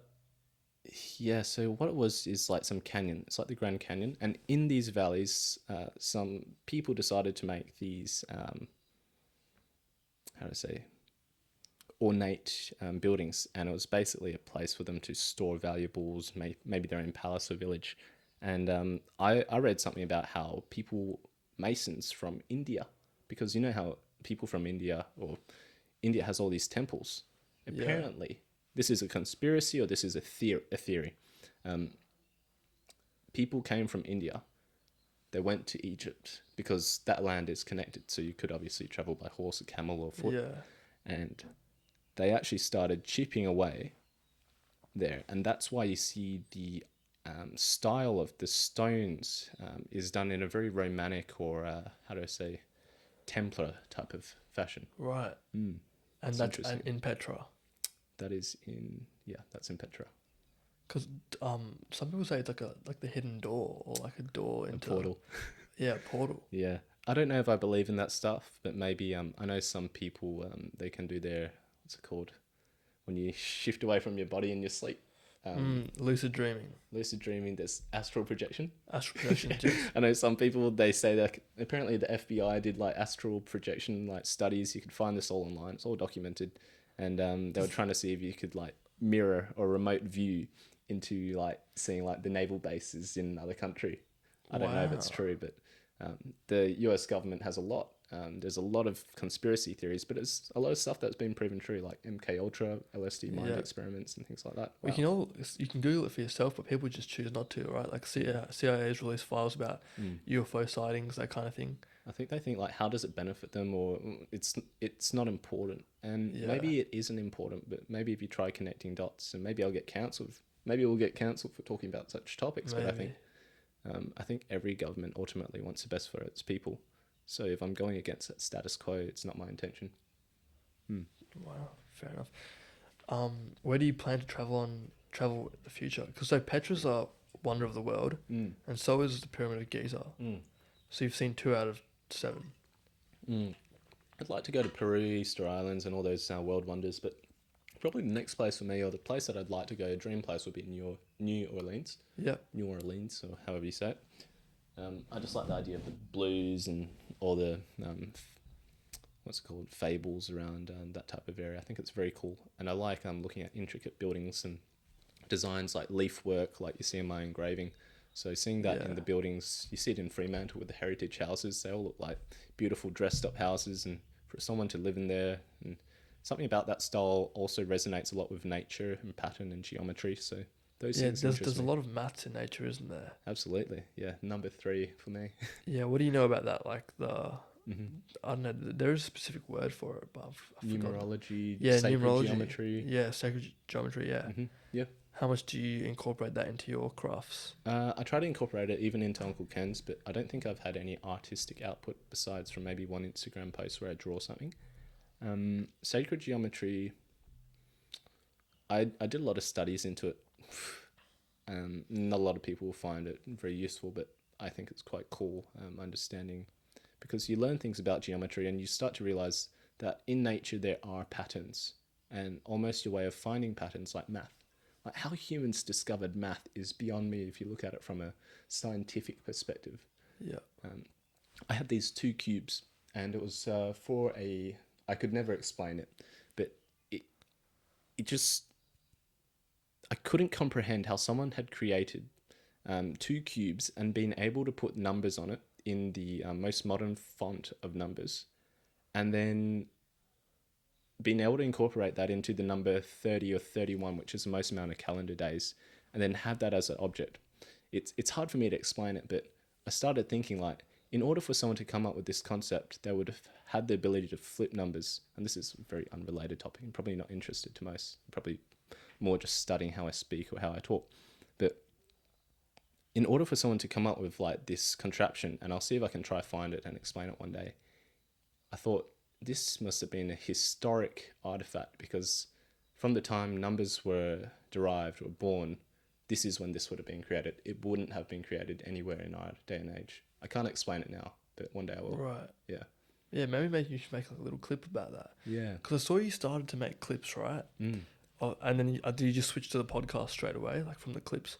yeah. So what it was is like some canyon. It's like the Grand Canyon, and in these valleys, some people decided to make these how to say ornate buildings, and it was basically a place for them to store valuables, maybe their own palace or village. And I read something about how people masons from India, because you know how people from India or India has all these temples. Yeah. Apparently, this is a conspiracy or this is a theory. People came from India. They went to Egypt because that land is connected. So you could obviously travel by horse or camel or foot. Yeah. And they actually started chipping away there. And that's why you see the style of the stones is done in a very romantic or, how do I say, Templar type of fashion. Right. Mm. And It's that's interesting. in Petra. That is in, yeah, that's in Petra. Because some people say it's like the hidden door or like a door A into portal. Yeah, portal. Yeah. I don't know if I believe in that stuff, but maybe I know some people, they can do their, what's it called? When you shift away from your body in your sleep. Lucid dreaming, Lucid dreaming, there's astral projection. astral projection. Yes. I know some people, they say that apparently the FBI did like astral projection like studies. You could find this all online. It's all documented. And they were trying to see if you could like mirror or remote view into like seeing like the naval bases in another country. I don't know if it's Wow. true, but the US government has a lot. There's a lot of conspiracy theories, but it's a lot of stuff that's been proven true, like MK Ultra, LSD mind Yeah. experiments, and things like that. We Wow. you can Google it for yourself, but people just choose not to, right? Like CIA's released files about UFO sightings, that kind of thing. I think they think like, how does it benefit them, or it's not important, and Yeah. maybe it isn't important, but maybe if you try connecting dots, and maybe I'll get cancelled. Maybe we'll get cancelled for talking about such topics. But Maybe. I think every government ultimately wants the best for its people. So if I'm going against that status quo, it's not my intention. Wow, fair enough. Where do you plan to travel in the future? Because so Petra's a wonder of the world, and so is the Pyramid of Giza. So you've seen 2 out of 7. I'd like to go to Peru, Easter Islands, and all those world wonders, but probably the next place for me, or the place that I'd like to go, dream place, would be New Orleans. Yeah. New Orleans, or however you say it. I just like the idea of the blues and all the what's it called, fables around that type of area. I think it's very cool, and I like looking at intricate buildings and designs like leaf work, like you see in my engraving. So seeing that in Yeah. the buildings, you see it in Fremantle with the heritage houses. They all look like beautiful dressed up houses, and for someone to live in there, and something about that style also resonates a lot with nature and pattern and geometry. So those Yeah, things there's interest a me. lot of maths in nature, isn't there? Absolutely, yeah. Number 3 for me. Yeah, what do you know about that? Like the I don't know. There's a specific word for it, but I've forgotten. Numerology, Yeah, sacred numerology. geometry. Yeah, sacred geometry. Yeah. Yeah. How much do you incorporate that into your crafts? I try to incorporate it even into Uncle Ken's, but I don't think I've had any artistic output besides from maybe one Instagram post where I draw something. Sacred geometry, I did a lot of studies into it. Not a lot of people will find it very useful, but I think it's quite cool understanding, because you learn things about geometry and you start to realize that in nature there are patterns, and almost your way of finding patterns like math. Like how humans discovered math is beyond me if you look at it from a scientific perspective. Yeah. I had these two cubes, and it was for a. I could never explain it, but it just. I couldn't comprehend how someone had created two cubes and been able to put numbers on it in the most modern font of numbers, and then being able to incorporate that into the number 30 or 31, which is the most amount of calendar days, and then have that as an object. It's hard for me to explain it, but I started thinking like, in order for someone to come up with this concept, they would have had the ability to flip numbers. And this is a very unrelated topic and probably not interested to most, probably more just studying how I speak or how I talk. But in order for someone to come up with like this contraption, and I'll see if I can try find it and explain it one day, I thought this must have been a historic artifact, because from the time numbers were derived or born, this is when this would have been created. It wouldn't have been created anywhere in our day and age. I can't explain it now, but one day I will. Right. Yeah. Yeah, maybe you should make like a little clip about that. Yeah. Because I saw you started to make clips, right? Oh, and then did you just switch to the podcast straight away, like from the clips?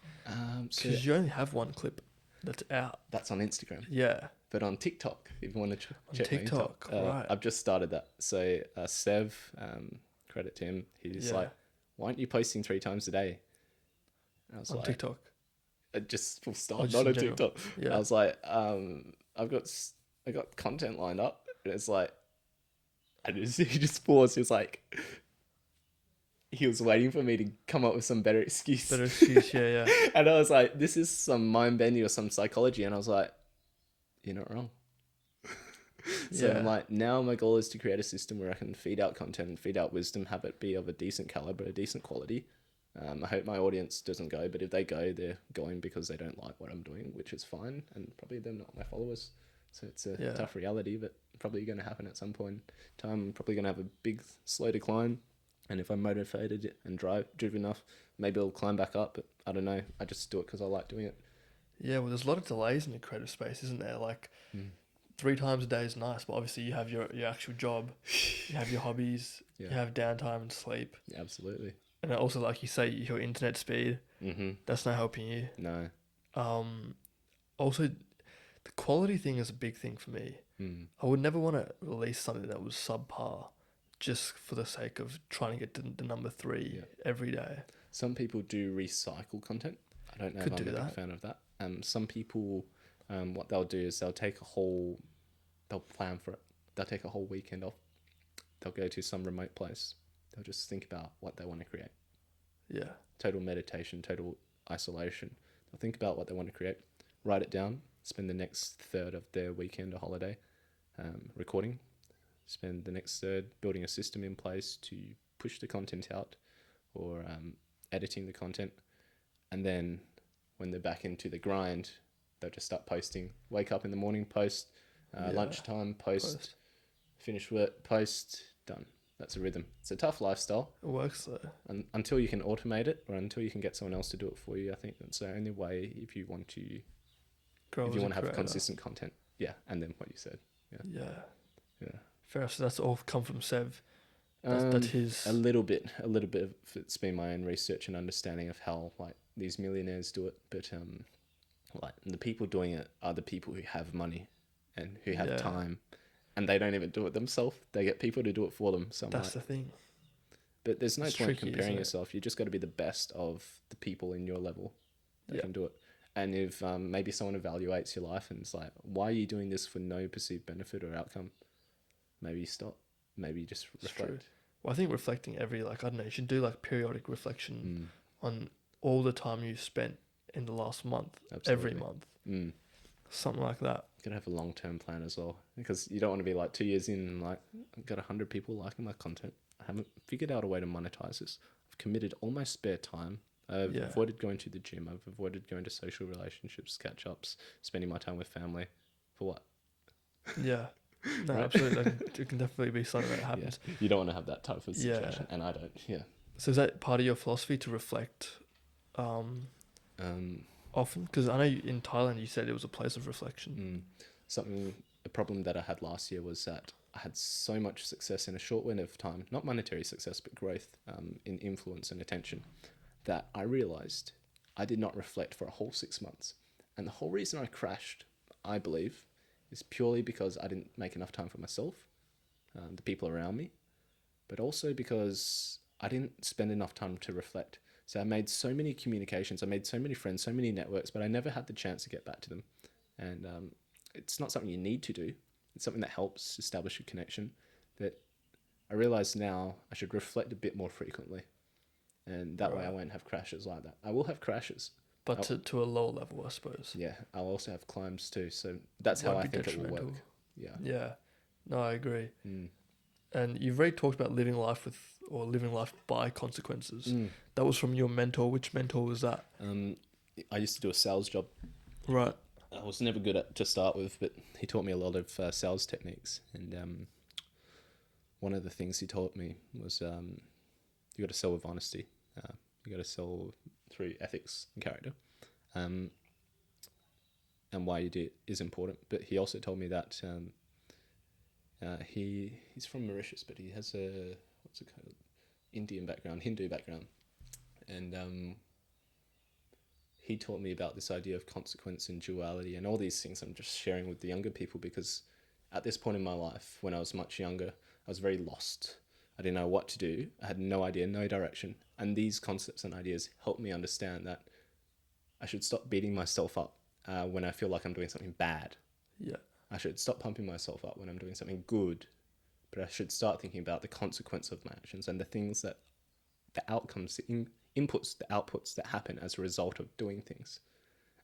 So Because you only have one clip that's out. that's on Instagram. Yeah. But on TikTok, if you want to On check TikTok, my TikTok, right. I've just started that. So Sev, credit to him, he's like, why aren't you posting 3 times a day? And I was on like, TikTok. Just full stop, just not in on general. TikTok. Yeah. I was like, I got content lined up, and it's like, he just paused. He was like, he was waiting for me to come up with some better excuse. Better excuse, yeah. And I was like, this is some mind bending or some psychology. And I was like, you're not wrong. So I'm like, now my goal is to create a system where I can feed out content and feed out wisdom, have it be of a decent caliber, a decent quality. I hope my audience doesn't go, but if they go, they're going because they don't like what I'm doing, which is fine. And probably they're not my followers. So it's a tough reality, but probably going to happen at some point in time. I'm probably going to have a big, slow decline. And if I'm motivated and driven enough, maybe I'll climb back up. But I don't know. I just do it because I like doing it. Yeah, well, there's a lot of delays in the creative space, isn't there? Like, 3 times a day is nice, but obviously you have your actual job, you have your hobbies, you have downtime and sleep. Yeah, absolutely. And also, like you say, your internet speed, that's not helping you. No. Also, the quality thing is a big thing for me. I would never want to release something that was subpar just for the sake of trying to get to the number 3 every day. Some people do recycle content. I don't know if I'm a big fan of that. Some people, what they'll do is they'll plan for it. They'll take a whole weekend off. They'll go to some remote place. They'll just think about what they want to create. Yeah. Total meditation, total isolation. They'll think about what they want to create, write it down, spend the next third of their weekend or holiday recording, spend the next third building a system in place to push the content out or editing the content. And then when they're back into the grind, they'll just start posting. Wake up in the morning, post. Lunchtime, post. Finish work, post. Done. That's a rhythm. It's a tough lifestyle. It works though. And until you can automate it or until you can get someone else to do it for you, I think that's the only way if you want to have consistent content. Yeah, and then what you said. Yeah. Fair enough. So that's all come from Sev. That's his. A little bit of it's been my own research and understanding of how like these millionaires do it, but like the people doing it are the people who have money and who have time, and they don't even do it themselves. They get people to do it for them. So that's the thing. But there's no point comparing yourself. You just got to be the best of the people in your level that can do it. And if maybe someone evaluates your life and it's like, why are you doing this for no perceived benefit or outcome? Maybe you stop. Maybe you just reflect. True. Well, I think reflecting I don't know, you should do like periodic reflection on all the time you spent in the last month, every month. Something like that. gotta have a long-term plan as well, because you don't want to be like 2 years in and like, I've got 100 people liking my content. I haven't figured out a way to monetize this. I've committed all my spare time. I've Yeah. avoided going to the gym. I've avoided going to social relationships, catch-ups, spending my time with family. For what? Yeah. No, Right? absolutely. It can definitely be something that Yeah. happens. You don't want to have that type of Yeah. situation, and I don't. Yeah. So is that part of your philosophy to reflect Um, often? Because I know in Thailand you said it was a place of reflection. a problem that I had last year was that I had so much success in a short window of time, not monetary success, but growth in influence and attention, that I realized I did not reflect for a whole 6 months. And the whole reason I crashed, I believe, is purely because I didn't make enough time for myself, the people around me, but also because I didn't spend enough time to reflect. So I made so many communications, I made so many friends, so many networks, but I never had the chance to get back to them. And it's not something you need to do. It's something that helps establish a connection that I realize now I should reflect a bit more frequently. And that way I won't have crashes like that. I will have crashes. But to a lower level, I suppose. Yeah, I'll also have climbs too. So that's how I think it will work. Yeah. Yeah. No, I agree. Mm. And you've already talked about living life with, or living life by consequences. That was from your mentor. Which mentor was that? I used to do a sales job. Right. I was never good at to start with, but he taught me a lot of sales techniques. And one of the things he taught me was you got to sell with honesty. You got to sell through ethics and character. And why you do it is important. But he also told me that he's from Mauritius, but he has a what's it called, Indian background, Hindu background, and he taught me about this idea of consequence and duality and all these things. I'm just sharing with the younger people because at this point in my life, when I was much younger, I was very lost. I didn't know what to do. I had no idea, no direction, and these concepts and ideas helped me understand that I should stop beating myself up when I feel like I'm doing something bad. Yeah. I should stop pumping myself up when I'm doing something good, but I should start thinking about the consequence of my actions and the things that, the outcomes, the inputs, the outputs that happen as a result of doing things.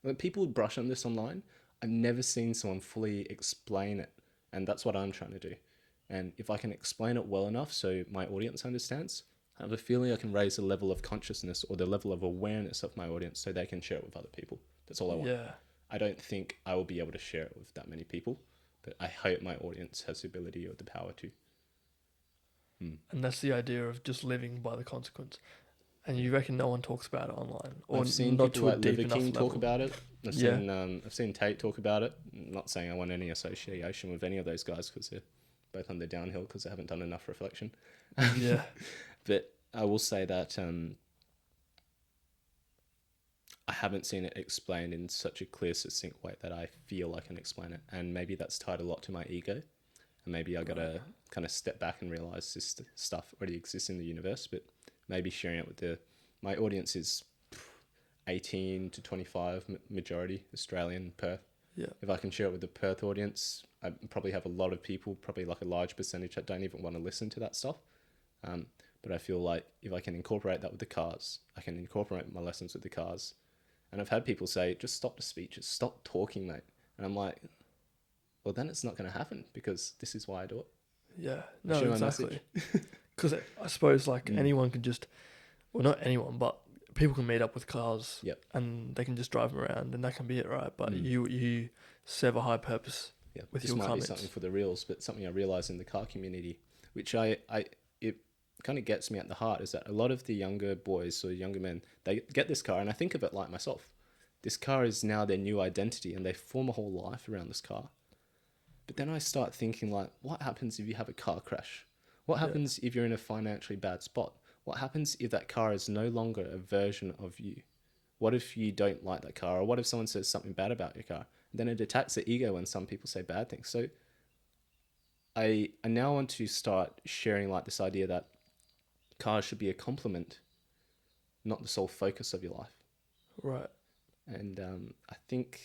When people brush on this online, I've never seen someone fully explain it, and that's what I'm trying to do. And if I can explain it well enough so my audience understands, I have a feeling I can raise the level of consciousness or the level of awareness of my audience so they can share it with other people. That's all I want. Yeah. I don't think I will be able to share it with that many people, but I hope my audience has the ability or the power to. And that's the idea of just living by the consequence. And you reckon no one talks about it online, or I've seen not people to a like deep Liver enough King level? talk about it. Yeah. I've seen Tate talk about it. I'm not saying I want any association with any of those guys because they're both on the downhill because they haven't done enough reflection. Yeah. But I will say that I haven't seen it explained in such a clear, succinct way that I feel I can explain it. And maybe that's tied a lot to my ego. And maybe I got to kind of step back and realize this stuff already exists in the universe. But maybe sharing it with my audience is 18 to 25, majority Australian, Perth. Yeah. If I can share it with the Perth audience, I probably have a lot of people, probably like a large percentage that don't even want to listen to that stuff. But I feel like if I can incorporate that with the cars, I can incorporate my lessons with the cars. And I've had people say, just stop the speeches, stop talking, mate. And I'm like, well, then it's not going to happen because this is why I do it. Yeah. No, Share my exactly. Because I suppose like anyone can just, well, not anyone, but people can meet up with cars. Yep. And they can just drive them around, and that can be it, right? But you serve a high purpose. Yeah, with this your might comments. be something for the reels, but something I realize in the car community, which it kind of gets me at the heart, is that a lot of the younger boys or younger men, they get this car, and I think of it like myself. This car is now their new identity, and they form a whole life around this car. But then I start thinking, like, what happens if you have a car crash? What happens if you're in a financially bad spot? What happens if that car is no longer a version of you? What if you don't like that car? Or what if someone says something bad about your car? Then it attacks the ego when some people say bad things. So I now want to start sharing like this idea that cars should be a complement, not the sole focus of your life. Right. And I think,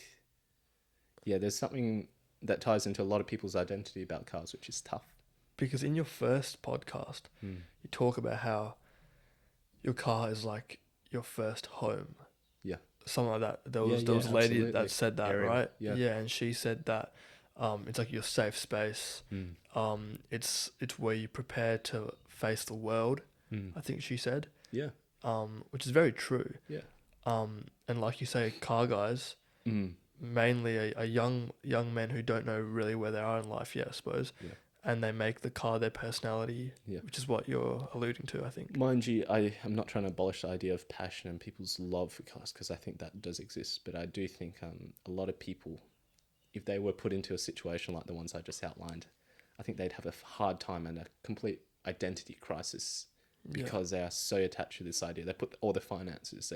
there's something that ties into a lot of people's identity about cars, which is tough. Because in your first podcast, you talk about how your car is like your first home. Yeah. something like that. There Yeah, was there yeah, was a lady absolutely. that said that, Ariel. right? Yeah. Yeah, and she said that it's like your safe space. Mm. It's where you prepare to face the world. Mm. I think she said. Yeah. Which is very true. Yeah. And like you say, car guys, Mm. mainly a young men who don't know really where they are in life yet, I suppose. Yeah. And they make the car their personality, Yeah. which is what you're alluding to, I think. Mind you, I'm not trying to abolish the idea of passion and people's love for cars, because I think that does exist. But I do think a lot of people, if they were put into a situation like the ones I just outlined, I think they'd have a hard time and a complete identity crisis because they are so attached to this idea. They put all the finances.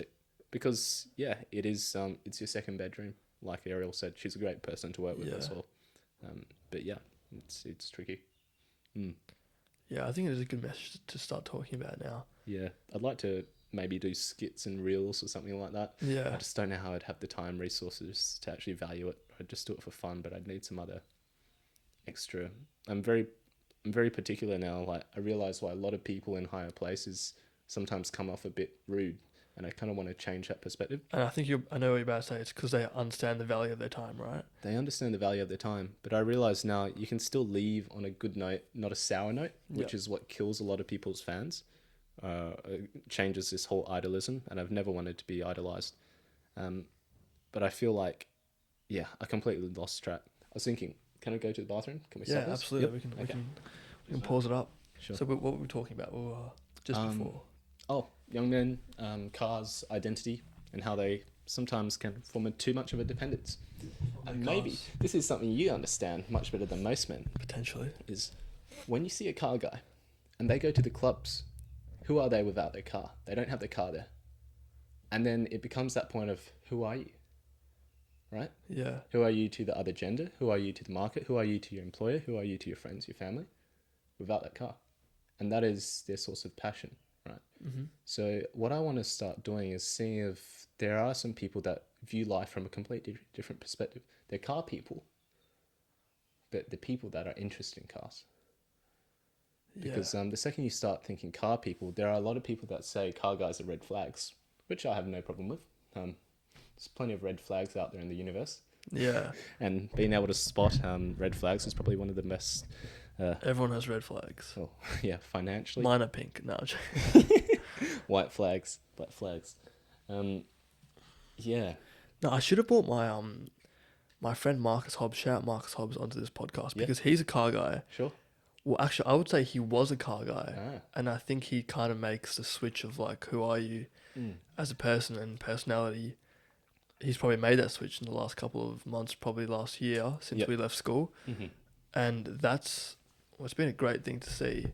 Because it is it's your second bedroom. Like Ariel said, she's a great person to work with as well. But yeah, it's tricky. Mm. Yeah, I think it is a good message to start talking about now. Yeah, I'd like to maybe do skits and reels or something like that. Yeah. I just don't know how I'd have the time, resources to actually value it. I'd just do it for fun, but I'd need some other extra. I'm very particular now. Like, I realize why a lot of people in higher places sometimes come off a bit rude, and I kind of want to change that perspective. And I think I know what you're about to say. It's because they understand the value of their time, right? They understand the value of their time, but I realize now you can still leave on a good note, not a sour note, which is what kills a lot of people's fans. It changes this whole idolism, and I've never wanted to be idolized. But I feel like, I completely lost track. I was thinking, can I go to the bathroom? Can we stop this? Absolutely. Yep. We can pause it up. Sure. So what were we talking about? Just before. Oh, young men, cars, identity, and how they sometimes can form too much of a dependence. And maybe this is something you understand much better than most men. Potentially. Is when you see a car guy and they go to the clubs, who are they without their car? They don't have their car there. And then it becomes that point of, who are you? Right? Yeah. Who are you to the other gender? Who are you to the market? Who are you to your employer? Who are you to your friends, your family? Without that car. And that is their source of passion, right? Mm-hmm. So what I want to start doing is seeing if there are some people that view life from a completely different perspective. They're car people, but the people that are interested in cars. Because the second you start thinking car people, there are a lot of people that say car guys are red flags, which I have no problem with. There's plenty of red flags out there in the universe. Yeah. And being able to spot red flags is probably one of the best. Everyone has red flags. Oh, yeah, financially. Mine are pink. No. White flags, black flags. Yeah. No, I should have brought my friend Marcus Hobbs, shout out Marcus Hobbs, onto this podcast because he's a car guy. Sure. Well, actually, I would say he was a car guy. Ah. And I think he kind of makes the switch of like, who are you as a person and personality. He's probably made that switch in the last couple of months, probably last year since we left school. Mm-hmm. And it's been a great thing to see.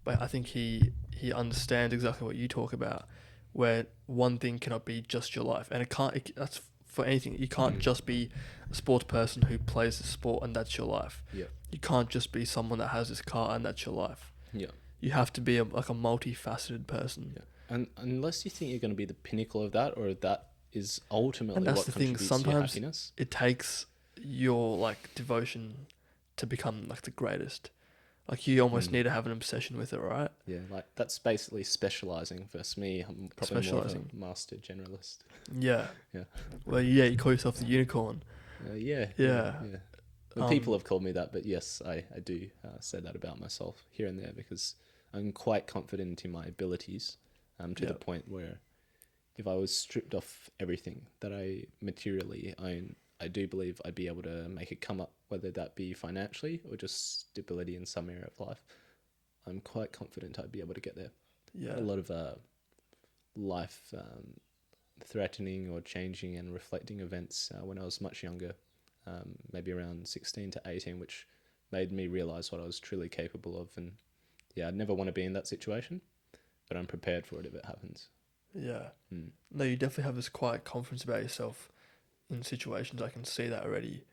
But I think he understands exactly what you talk about, where one thing cannot be just your life. And that's for anything. You can't just be a sports person who plays the sport and that's your life. Yeah. You can't just be someone that has this car and that's your life. Yeah. You have to be a multifaceted person. Yeah. And unless you think you're going to be the pinnacle of that, or that is ultimately And that's what the thing. contributes to your Sometimes happiness. it takes your like devotion to become like the greatest. Like you almost need to have an obsession with it, right? Yeah, like that's basically specializing. Versus me, I'm probably more of a master generalist. Yeah. Yeah. Well, you call yourself the unicorn. Yeah. Well, people have called me that, but yes, I do say that about myself here and there because I'm quite confident in my abilities to the point where if I was stripped off everything that I materially own, I do believe I'd be able to make it come up, whether that be financially or just stability in some area of life. I'm quite confident I'd be able to get there. Yeah. A lot of life threatening or changing and reflecting events when I was much younger, maybe around 16 to 18, which made me realize what I was truly capable of. And yeah, I'd never want to be in that situation, but I'm prepared for it if it happens. Yeah. No, you definitely have this quiet confidence about yourself in situations. I can see that already.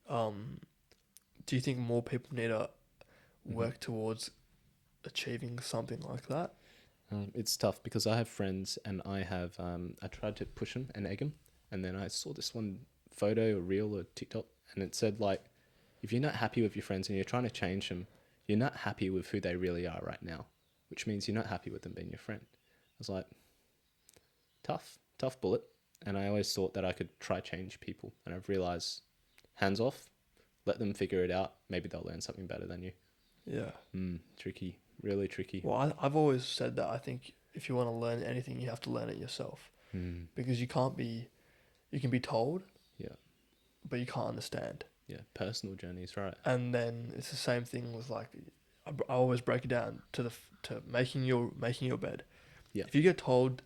Do you think more people need to work towards achieving something like that? It's tough because I have friends and I tried to push them and egg them, and then I saw this one photo or reel or TikTok, and it said like, if you're not happy with your friends and you're trying to change them, you're not happy with who they really are right now, which means you're not happy with them being your friend. I was like, tough bullet. And I always thought that I could try change people. And I've realized, hands off, let them figure it out. Maybe they'll learn something better than you. Yeah. Tricky, really tricky. Well, I've always said that I think if you want to learn anything, you have to learn it yourself. Because you can be told, Yeah. but you can't understand. Yeah, personal journeys, right? And then it's the same thing with like, I always break it down to making your bed. Yeah. If you get told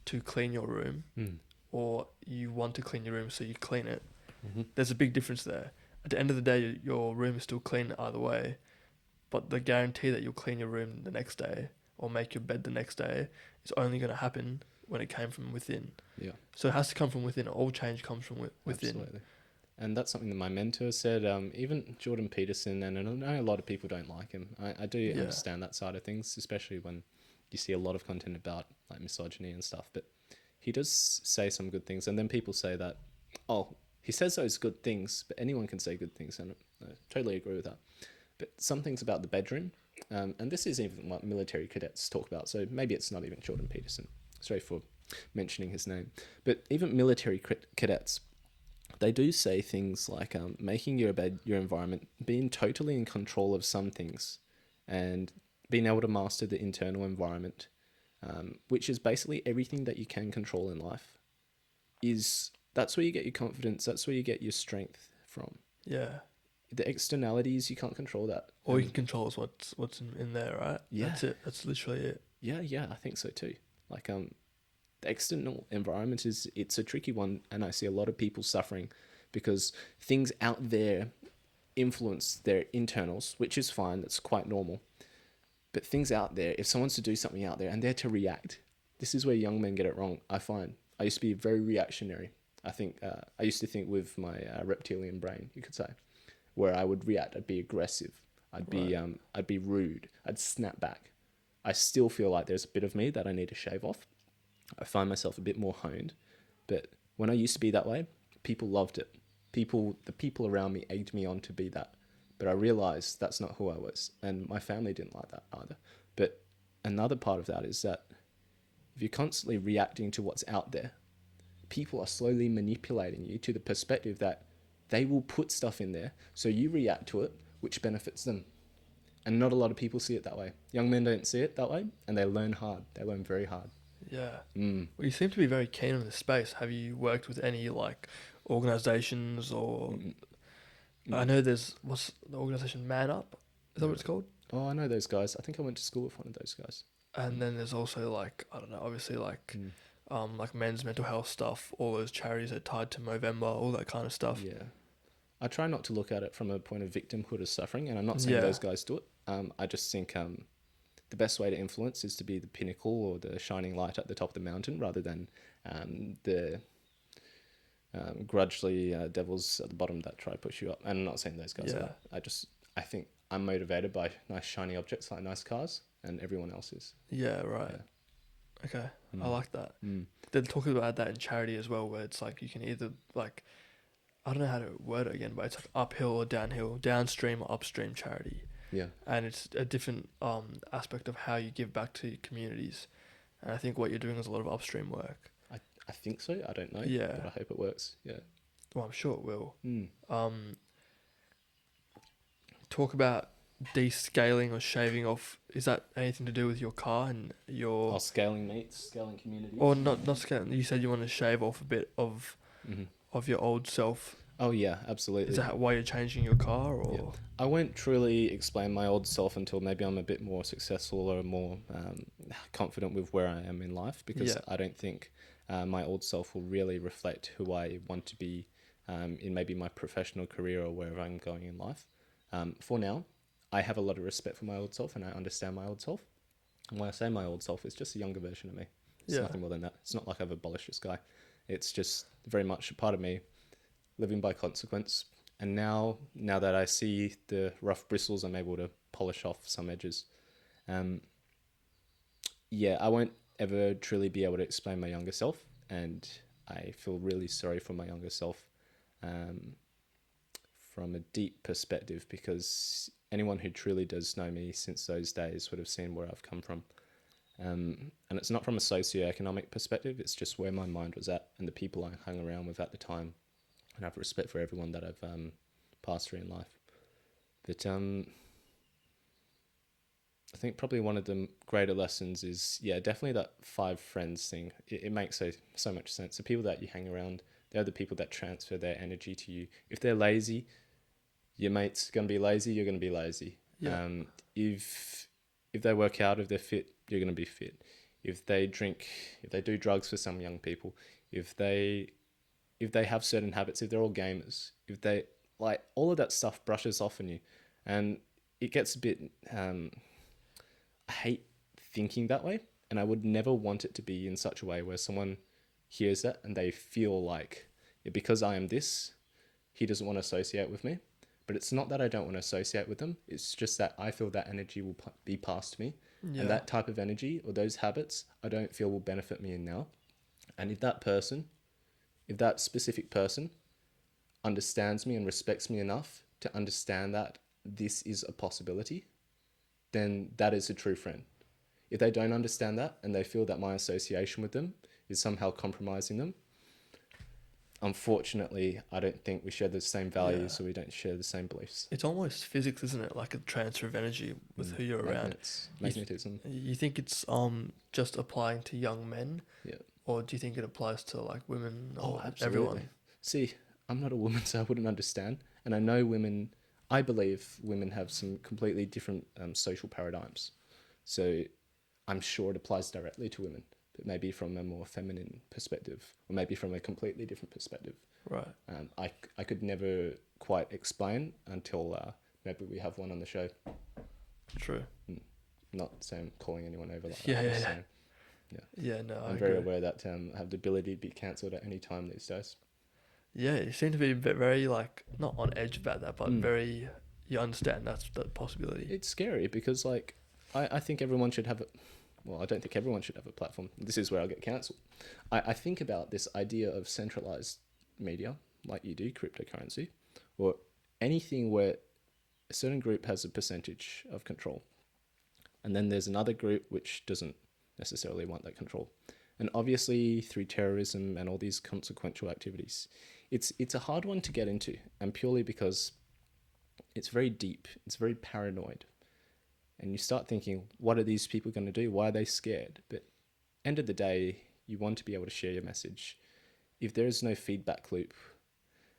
to clean your room, Mm. or you want to clean your room, so you clean it, Mm-hmm. there's a big difference there. At the end of the day, your room is still clean either way, but the guarantee that you'll clean your room the next day or make your bed the next day is only going to happen when it came from within. Yeah. So it has to come from within. All change comes from within. Absolutely. And that's something that my mentor said. Even Jordan Peterson, and I know a lot of people don't like him. I do understand that side of things, especially when you see a lot of content about like misogyny and stuff. But he does say some good things, and then people say that, oh, he says those good things, but anyone can say good things, and I totally agree with that. But some things about the bedroom, and this is even what military cadets talk about, so maybe it's not even Jordan Peterson. Sorry for mentioning his name. But even military cadets, they do say things like making your bed, your environment, being totally in control of some things, and being able to master the internal environment, which is basically everything that you can control in life. That's where you get your confidence. That's where you get your strength from. Yeah. The externalities, you can't control that. All you can control is what's in there, right? Yeah. That's it. That's literally it. Yeah, I think so too. Like the external environment it's a tricky one, and I see a lot of people suffering because things out there influence their internals, which is fine. That's quite normal. But things out there, if someone's to do something out there and they're to react, this is where young men get it wrong. I find I used to be very reactionary. I think I used to think with my reptilian brain, you could say, where I would react. I'd be aggressive. I'd be rude. I'd snap back. I still feel like there's a bit of me that I need to shave off. I find myself a bit more honed. But when I used to be that way, people loved it. The people around me egged me on to be that. But I realized that's not who I was. And my family didn't like that either. But another part of that is that if you're constantly reacting to what's out there, people are slowly manipulating you to the perspective that they will put stuff in there, so you react to it, which benefits them. And not a lot of people see it that way. Young men don't see it that way, and they learn hard. They learn very hard. Yeah. Well, you seem to be very keen on this space. Have you worked with any like organizations or? I know there's what's the organization Man Up? Is that what it's called? Oh, I know those guys. I think I went to school with one of those guys. And then there's also like I don't know, obviously like men's mental health stuff. All those charities are tied to Movember, all that kind of stuff. Yeah. I try not to look at it from a point of victimhood or suffering, and I'm not saying those guys do it. I just think the best way to influence is to be the pinnacle or the shining light at the top of the mountain rather than the grudgely devils at the bottom that try to push you up. And I'm not saying those guys are. I think I'm motivated by nice shiny objects like nice cars, and everyone else is. Yeah, right. Yeah. Okay, I like that. They're talking about that in charity as well, where it's like you can either like, I don't know how to word it again, but it's like uphill or downhill, downstream or upstream charity. Yeah. And it's a different aspect of how you give back to your communities. And I think what you're doing is a lot of upstream work. I think so. I don't know. Yeah. But I hope it works. Yeah. Well, I'm sure it will. Talk about descaling or shaving off. Is that anything to do with your car and your... scaling meats, scaling communities? Or not scaling. You said you want to shave off a bit of your old self. Oh, yeah, absolutely. Is that why you're changing your car? Or yeah. I won't truly explain my old self until maybe I'm a bit more successful or more confident with where I am in life, because I don't think my old self will really reflect who I want to be in maybe my professional career or wherever I'm going in life. For now, I have a lot of respect for my old self and I understand my old self. And when I say my old self, it's just a younger version of me. It's nothing more than that. It's not like I've abolished this guy. It's just very much a part of me living by consequence. And now that I see the rough bristles, I'm able to polish off some edges. I won't ever truly be able to explain my younger self. And I feel really sorry for my younger self from a deep perspective, because anyone who truly does know me since those days would have seen where I've come from. And it's not from a socioeconomic perspective. It's just where my mind was at and the people I hung around with at the time. And I have respect for everyone that I've passed through in life. But I think probably one of the greater lessons is, definitely that 5 friends thing. It makes so much sense. The people that you hang around, they're the people that transfer their energy to you. If they're lazy, your mate's going to be lazy, you're going to be lazy. Yeah. If they work out, if they're fit, you're going to be fit. If they drink, if they do drugs for some young people, if they have certain habits, if they're all gamers, if they, like, all of that stuff brushes off on you. And it gets a bit, I hate thinking that way. And I would never want it to be in such a way where someone hears that and they feel like, because I am this, he doesn't want to associate with me. But it's not that I don't want to associate with them. It's just that I feel that energy will be passed to me. Yeah. And that type of energy or those habits, I don't feel will benefit me in now. And if that specific person understands me and respects me enough to understand that this is a possibility, then that is a true friend. If they don't understand that and they feel that my association with them is somehow compromising them, unfortunately, I don't think we share the same values, or we don't share the same beliefs. It's almost physics, isn't it? Like a transfer of energy with who you're around. Magnetism. You think it's just applying to young men? Yeah. Or do you think it applies to like women or absolutely. everyone? See, I'm not a woman, so I wouldn't understand. And I believe women have some completely different social paradigms. So I'm sure it applies directly to women, but maybe from a more feminine perspective, or maybe from a completely different perspective. Right. I could never quite explain until maybe we have one on the show. True. Not saying calling anyone over like Yeah, that. yeah. Saying, Yeah, no, I'm very aware that I have the ability to be cancelled at any time these days. Yeah, you seem to be very, like, not on edge about that, but very, you understand that's the possibility. It's scary because, like, I think everyone should have I don't think everyone should have a platform. This is where I'll get cancelled. I think about this idea of centralized media, like you do, cryptocurrency, or anything where a certain group has a percentage of control. And then there's another group which doesn't necessarily want that control. And obviously through terrorism and all these consequential activities, it's a hard one to get into, and purely because it's very deep, it's very paranoid. And you start thinking, what are these people going to do? Why are they scared? But end of the day, you want to be able to share your message. If there is no feedback loop,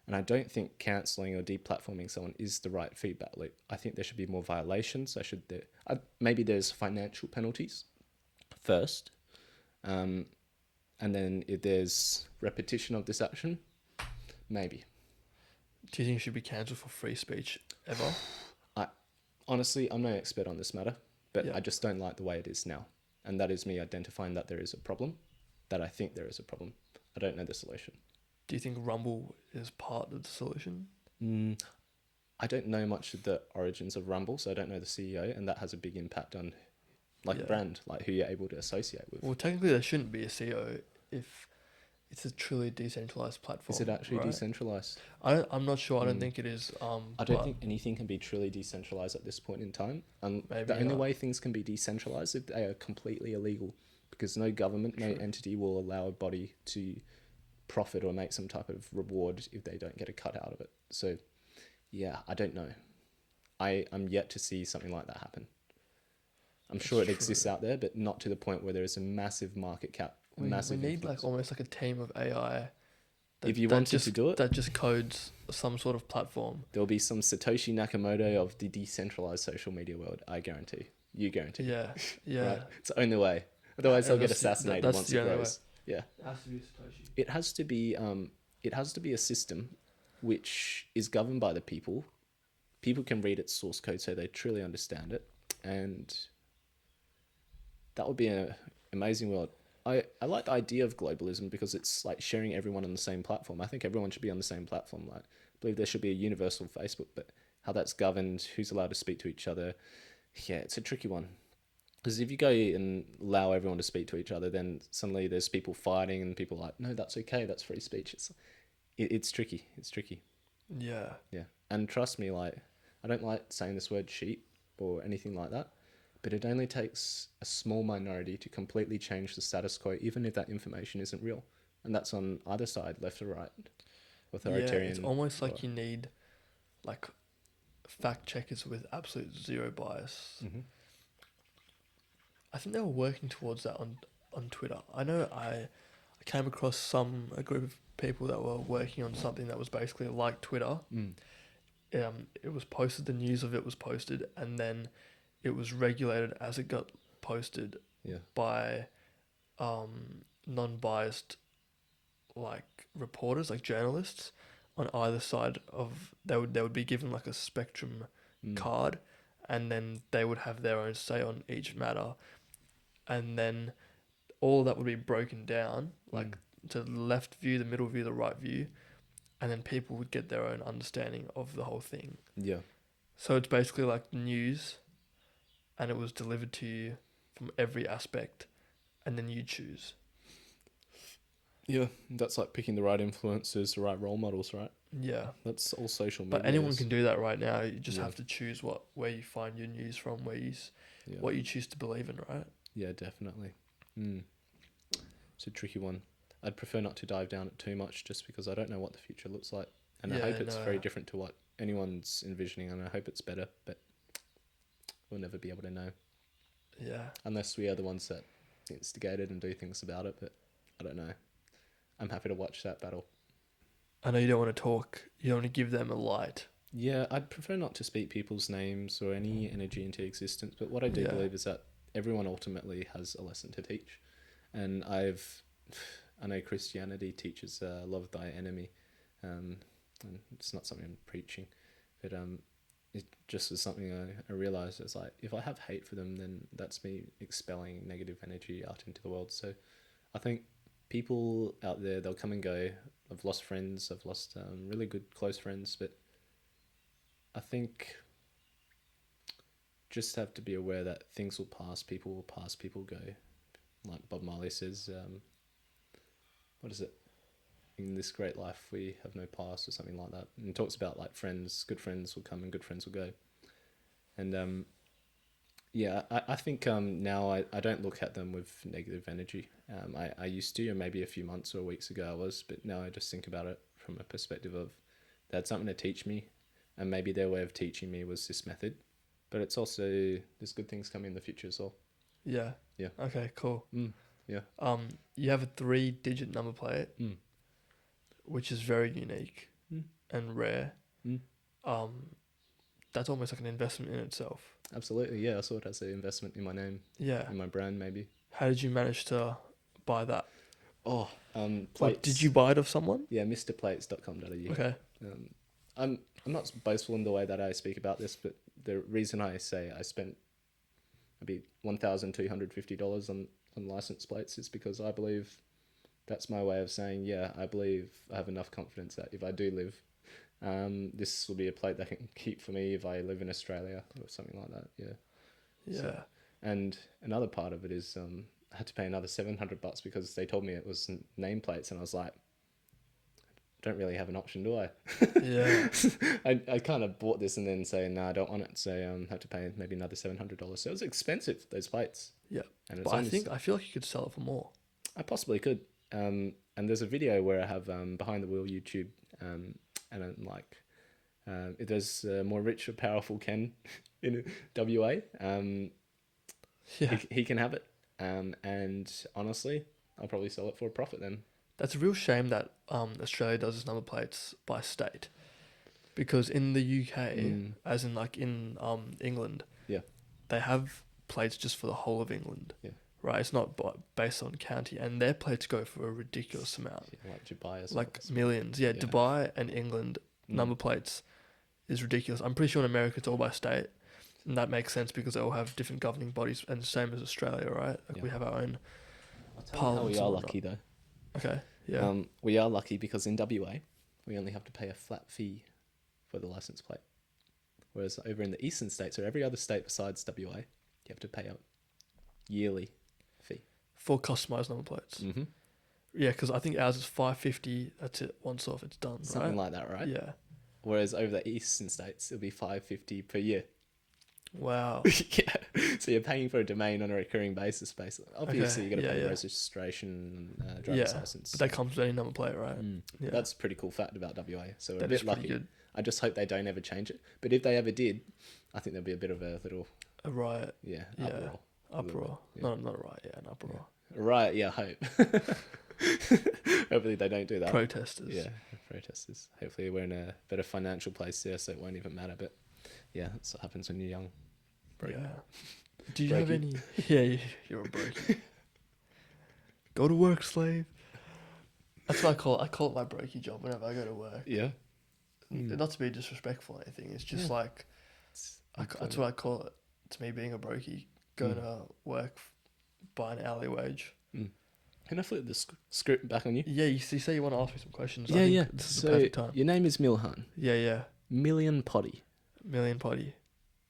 and I don't think cancelling or deplatforming someone is the right feedback loop. I think there should be more violations. Maybe there's financial penalties first. And then if there's repetition of this action, maybe. Do you think it should be cancelled for free speech ever? Honestly, I'm no expert on this matter, but I just don't like the way it is now. And that is me identifying that there is a problem, that I think there is a problem. I don't know the solution. Do you think Rumble is part of the solution? I don't know much of the origins of Rumble, so I don't know the CEO, and that has a big impact on brand, like who you're able to associate with. Well, technically there shouldn't be a CEO if it's a truly decentralized platform. Is it actually decentralized? I'm not sure. I don't think it is. I don't think anything can be truly decentralized at this point in time. The only way things can be decentralized is if they are completely illegal, because no government, no entity will allow a body to profit or make some type of reward if they don't get a cut out of it. So, yeah, I don't know. I'm yet to see something like that happen. I'm sure it exists out there, but not to the point where there is a massive market cap. We need almost like a team of AI. If you wanted to do it, that just codes some sort of platform. There'll be some Satoshi Nakamoto of the decentralized social media world. I guarantee. You guarantee. Yeah. Right? It's the only way. Otherwise, they'll get assassinated once it grows. Yeah. It has to be Satoshi. It has to be a system which is governed by the people. People can read its source code so they truly understand it, and that would be an amazing world. I like the idea of globalism because it's like sharing everyone on the same platform. I think everyone should be on the same platform. Like, I believe there should be a universal Facebook, but how that's governed, who's allowed to speak to each other, it's a tricky one. Because if you go and allow everyone to speak to each other, then suddenly there's people fighting and people are like, no, that's okay, that's free speech. It's tricky. It's tricky. Yeah. Yeah. And trust me, like, I don't like saying this word sheep or anything like that, but it only takes a small minority to completely change the status quo, even if that information isn't real. And that's on either side, left or right, authoritarian. It's almost or, like you need like fact checkers with absolute zero bias. Mhm. I think they were working towards that on Twitter. I know I came across a group of people that were working on something that was basically like Twitter. Mm. It was posted, the news of it was posted, and then it was regulated as it got posted Yeah. by non-biased like reporters, like journalists on either side of they would be given like a spectrum card, and then they would have their own say on each matter, and then all of that would be broken down like to the left view, the middle view, the right view, and then people would get their own understanding of the whole thing. Yeah. So it's basically like news, and it was delivered to you from every aspect, and then you choose. Yeah, that's like picking the right influencers, the right role models, right? Yeah. That's all social media. But anyone can do that right now. You just Yeah. have to choose where you find your news from, Yeah. what you choose to believe in, right? Yeah, definitely. It's a tricky one. I'd prefer not to dive down it too much just because I don't know what the future looks like. And I hope it's very different to what anyone's envisioning, and I hope it's better, but we'll never be able to know. Yeah. Unless we are the ones that instigated and do things about it, but I don't know. I'm happy to watch that battle. I know you don't want to talk. You don't want to give them a light. Yeah, I'd prefer not to speak people's names or any energy into existence, but what I do believe is that everyone ultimately has a lesson to teach. And I know Christianity teaches love thy enemy, and it's not something I'm preaching, but it just was something I realized. It's like, if I have hate for them, then that's me expelling negative energy out into the world. So I think people out there, they'll come and go. I've lost friends, I've lost really good close friends, but I think just have to be aware that things will pass, people go. Like Bob Marley says, what is it? In this great life, we have no past, or something like that. And it talks about like friends, good friends will come and good friends will go. And I think now I don't look at them with negative energy. I used to, or maybe a few months or weeks ago I was, but now I just think about it from a perspective of they had something to teach me, and maybe their way of teaching me was this method. But it's also, there's good things coming in the future as well. Yeah. Yeah. Okay, cool. Yeah. You have a 3-digit number plate, which is very unique and rare. That's almost like an investment in itself. Absolutely, yeah. I saw it as an investment in my name. Yeah. In my brand, maybe. How did you manage to buy that? Plates. Like, did you buy it off someone? Yeah, mrplates.com.au. Okay. I'm not boastful in the way that I speak about this, but the reason I say I spent maybe $1,250 on license plates is because I believe that's my way of saying, I believe I have enough confidence that if I do live, this will be a plate that I can keep for me if I live in Australia or something like that. Yeah. So, and another part of it is I had to pay another $700 because they told me it was nameplates, and I was like, don't really have an option, do I? Yeah. I kind of bought this and then say, no, I don't want it. So had to pay maybe another $700. So it was expensive, those plates. Yeah. And But I feel like you could sell it for more. I possibly could. And there's a video where I have behind the wheel YouTube, and I'm like, if there's a more rich or powerful Ken in WA, he can have it. And honestly, I'll probably sell it for a profit then. That's a real shame that Australia does its number plates by state, because in the UK, as in like in England, they have plates just for the whole of England. Yeah. Right, it's not based on county, and their plates go for a ridiculous amount. Yeah, like Dubai, like millions. Yeah, Dubai and England number plates is ridiculous. I'm pretty sure in America it's all by state, and that makes sense because they all have different governing bodies, and same as Australia, right? Like we have our own. We are lucky though. Okay. Yeah. We are lucky because in WA, we only have to pay a flat fee for the license plate, whereas over in the eastern states or every other state besides WA, you have to pay a yearly fee for customized number plates. Mm-hmm. Yeah, because I think ours is $550. That's it. Once off, it's done. Something like that, right? Yeah. Whereas over the eastern states, it'll be $550 per year. Wow. Yeah. So you're paying for a domain on a recurring basis, basically. Obviously, Okay, you got to yeah, pay yeah. registration, driver's Yeah, license. but that comes with any number plate, right? Yeah, But that's a pretty cool fact about WA. So we're a that is bit pretty lucky. good. I just hope they don't ever change it. But if they ever did, I think there'd be a bit of a little, A riot. yeah, Yeah, uproar. A little uproar. bit, yeah. Not a riot. Yeah, an uproar. Right, yeah, hope. Hopefully they don't do that. Protesters. Yeah, protesters. Hopefully we're in a better financial place there, so it won't even matter. But yeah, that's what happens when you're young. Broke. Yeah. Do you have Brokey. any? Yeah, you're a brokey. Go to work, slave. That's what I call it. I call it my brokey job whenever I go to work. Yeah. Not to be disrespectful or anything. It's just Yeah. like that's what I call it. It's me being a brokey, going to work by an hourly wage. Can I flip the script back on you? Yeah, you say you want to ask me some questions. I Yeah, think yeah. This is So the perfect time. your name is MILHAN. Yeah. Million Potty. Million potty.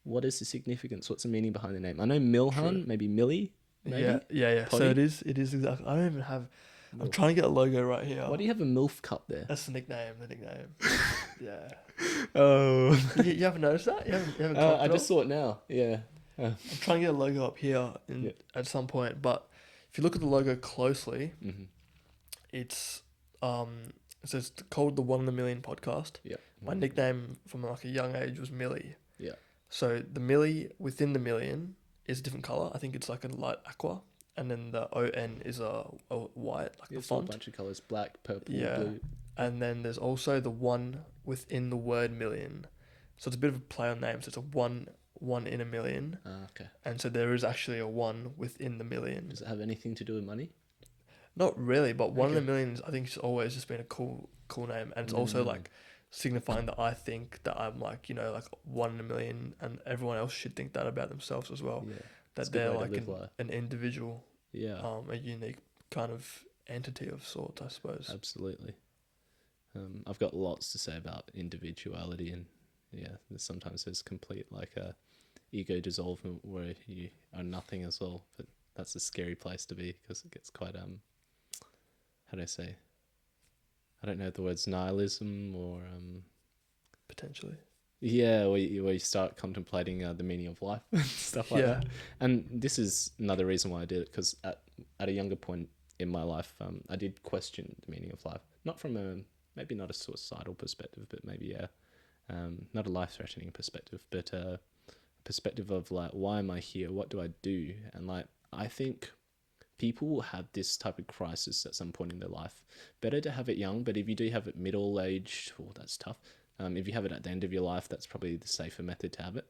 What is the significance? What's the meaning behind the name? I know MILHAN, True. maybe Millie. Maybe? Yeah. So Potty? it is exactly. I don't even have. I'm Milf. trying to get a logo right here. Why do you have a MILF cup there? That's the nickname. Yeah. Oh. You haven't noticed that? You haven't I just saw it now. Yeah. I'm trying to get a logo up here at some point, but if you look at the logo closely, it's so it's called the 1 in a Million podcast. Yeah. My nickname from like a young age was Millie. Yeah. So the Millie within the million is a different color. I think it's like a light aqua, and then the ON is a white, like the It's font. a bunch of colors: black, purple, Yeah. blue. And then there's also the 1 within the word million. So it's a bit of a play on names. It's a one in a million. Okay. And so there is actually a 1 within the million. Does it have anything to do with money? Not really, but 1 in a Okay. million, I think it's always just been a cool name. And it's also like signifying that I think that I'm like, like 1 in a million, and everyone else should think that about themselves as well. Yeah. That It's a good they're way to like live life. an individual, Yeah. a unique kind of entity of sorts, I suppose. Absolutely. I've got lots to say about individuality, and sometimes there's complete ego dissolvement where you are nothing as well. But that's a scary place to be, because it gets quite how do I say? I don't know the words nihilism or Potentially. yeah, where you start contemplating the meaning of life and stuff like that. And this is another reason why I did it, because at a younger point in my life, I did question the meaning of life, not from maybe not a suicidal perspective, but maybe not a life-threatening perspective, but a perspective of like, why am I here? What do I do? And like, I think people will have this type of crisis at some point in their life. Better to have it young, but if you do have it middle-aged, that's tough. If you have it at the end of your life, that's probably the safer method to have it.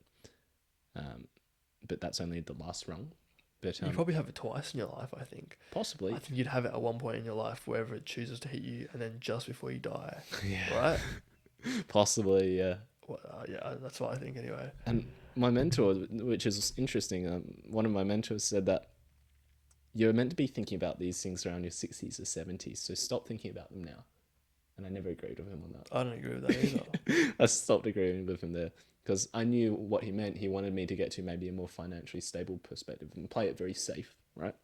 But that's only the last rung. But You probably have it twice in your life, I think. possibly. I think you'd have it at one point in your life, wherever it chooses to hit you, and then just before you die. Yeah. Right? Possibly, yeah. Well, yeah, that's what I think anyway. And my mentor, which is interesting, one of my mentors said that you're meant to be thinking about these things around your 60s or 70s, so stop thinking about them now. And I never agreed with him on that. I don't agree with that either. I stopped agreeing with him there, because I knew what he meant. He wanted me to get to maybe a more financially stable perspective and play it very safe, right?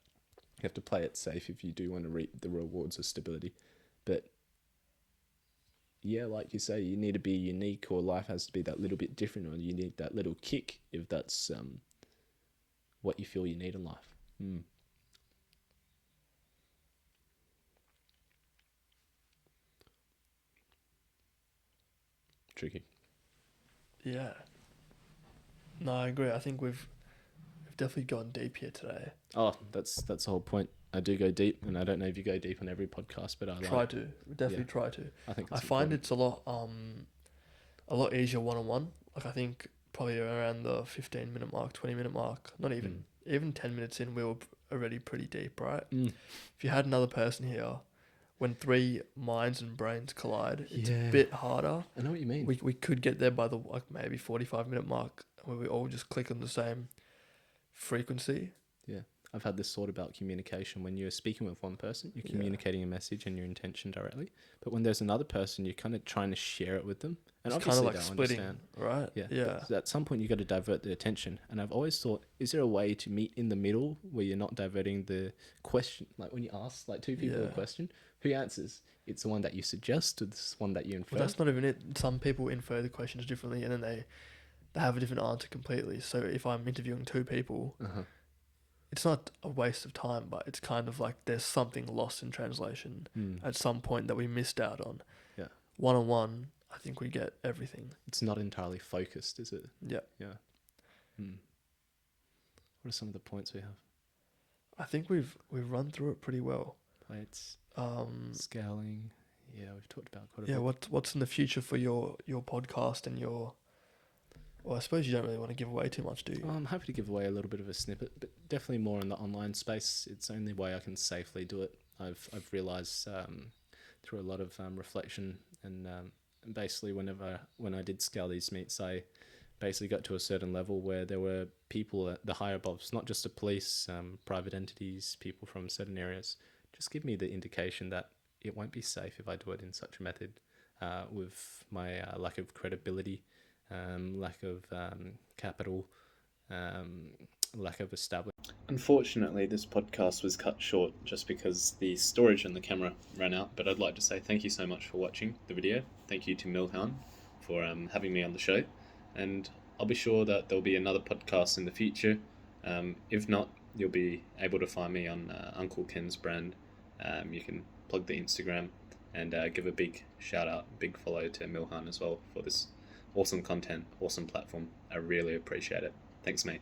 You have to play it safe if you do want to reap the rewards of stability. But yeah, like you say, you need to be unique, or life has to be that little bit different, or you need that little kick if that's what you feel you need in life. Tricky. Yeah. No, I agree. I think we've definitely gone deep here today. Oh, that's the whole point. I do go deep, and I don't know if you go deep on every podcast, but I Try to. We definitely try to. I think I find it's a lot easier one-on-one. Like, I think probably around the 15-minute mark, 20-minute mark, not even 10 minutes in, we were already pretty deep, right? If you had another person here, when 3 minds and brains collide, it's a bit harder. I know what you mean. We could get there by the maybe 45-minute mark, where we all just click on the same frequency. Yeah. I've had this thought about communication. When you're speaking with one person, you're communicating a message and your intention directly. But when there's another person, you're kind of trying to share it with them. And It's kind of like they'll splitting, understand. right? Yeah. So at some point, you got to divert the attention. And I've always thought, is there a way to meet in the middle where you're not diverting the question? Like when you ask like 2 people a question, who answers? It's the one that you suggest, or this one that you infer? Well, that's not even it. Some people infer the questions differently, and then they have a different answer completely. So if I'm interviewing two people, it's not a waste of time, but it's kind of like there's something lost in translation at some point that we missed out on. Yeah. One-on-one, I think we get everything. It's not entirely focused, is it? Yeah. Yeah. What are some of the points we have? I think we've run through it pretty well. Plates, scaling. Yeah, we've talked about quite a bit. Yeah, what's in the future for your podcast and your... Well, I suppose you don't really want to give away too much, do you? I'm happy to give away a little bit of a snippet, but definitely more in the online space. It's the only way I can safely do it. I've realised through a lot of reflection and basically when I did scale these meets, I basically got to a certain level where there were people at the higher above, not just the police, private entities, people from certain areas, just give me the indication that it won't be safe if I do it in such a method with my lack of credibility, lack of capital, lack of establishment. Unfortunately, this podcast was cut short just because the storage on the camera ran out, but I'd like to say thank you so much for watching the video. Thank you to MILHAN for having me on the show, and I'll be sure that there'll be another podcast in the future. If not, you'll be able to find me on unclekensbrand. You can plug the Instagram and give a big shout out, big follow to MILHAN as well for this awesome content, awesome platform. I really appreciate it. Thanks, mate.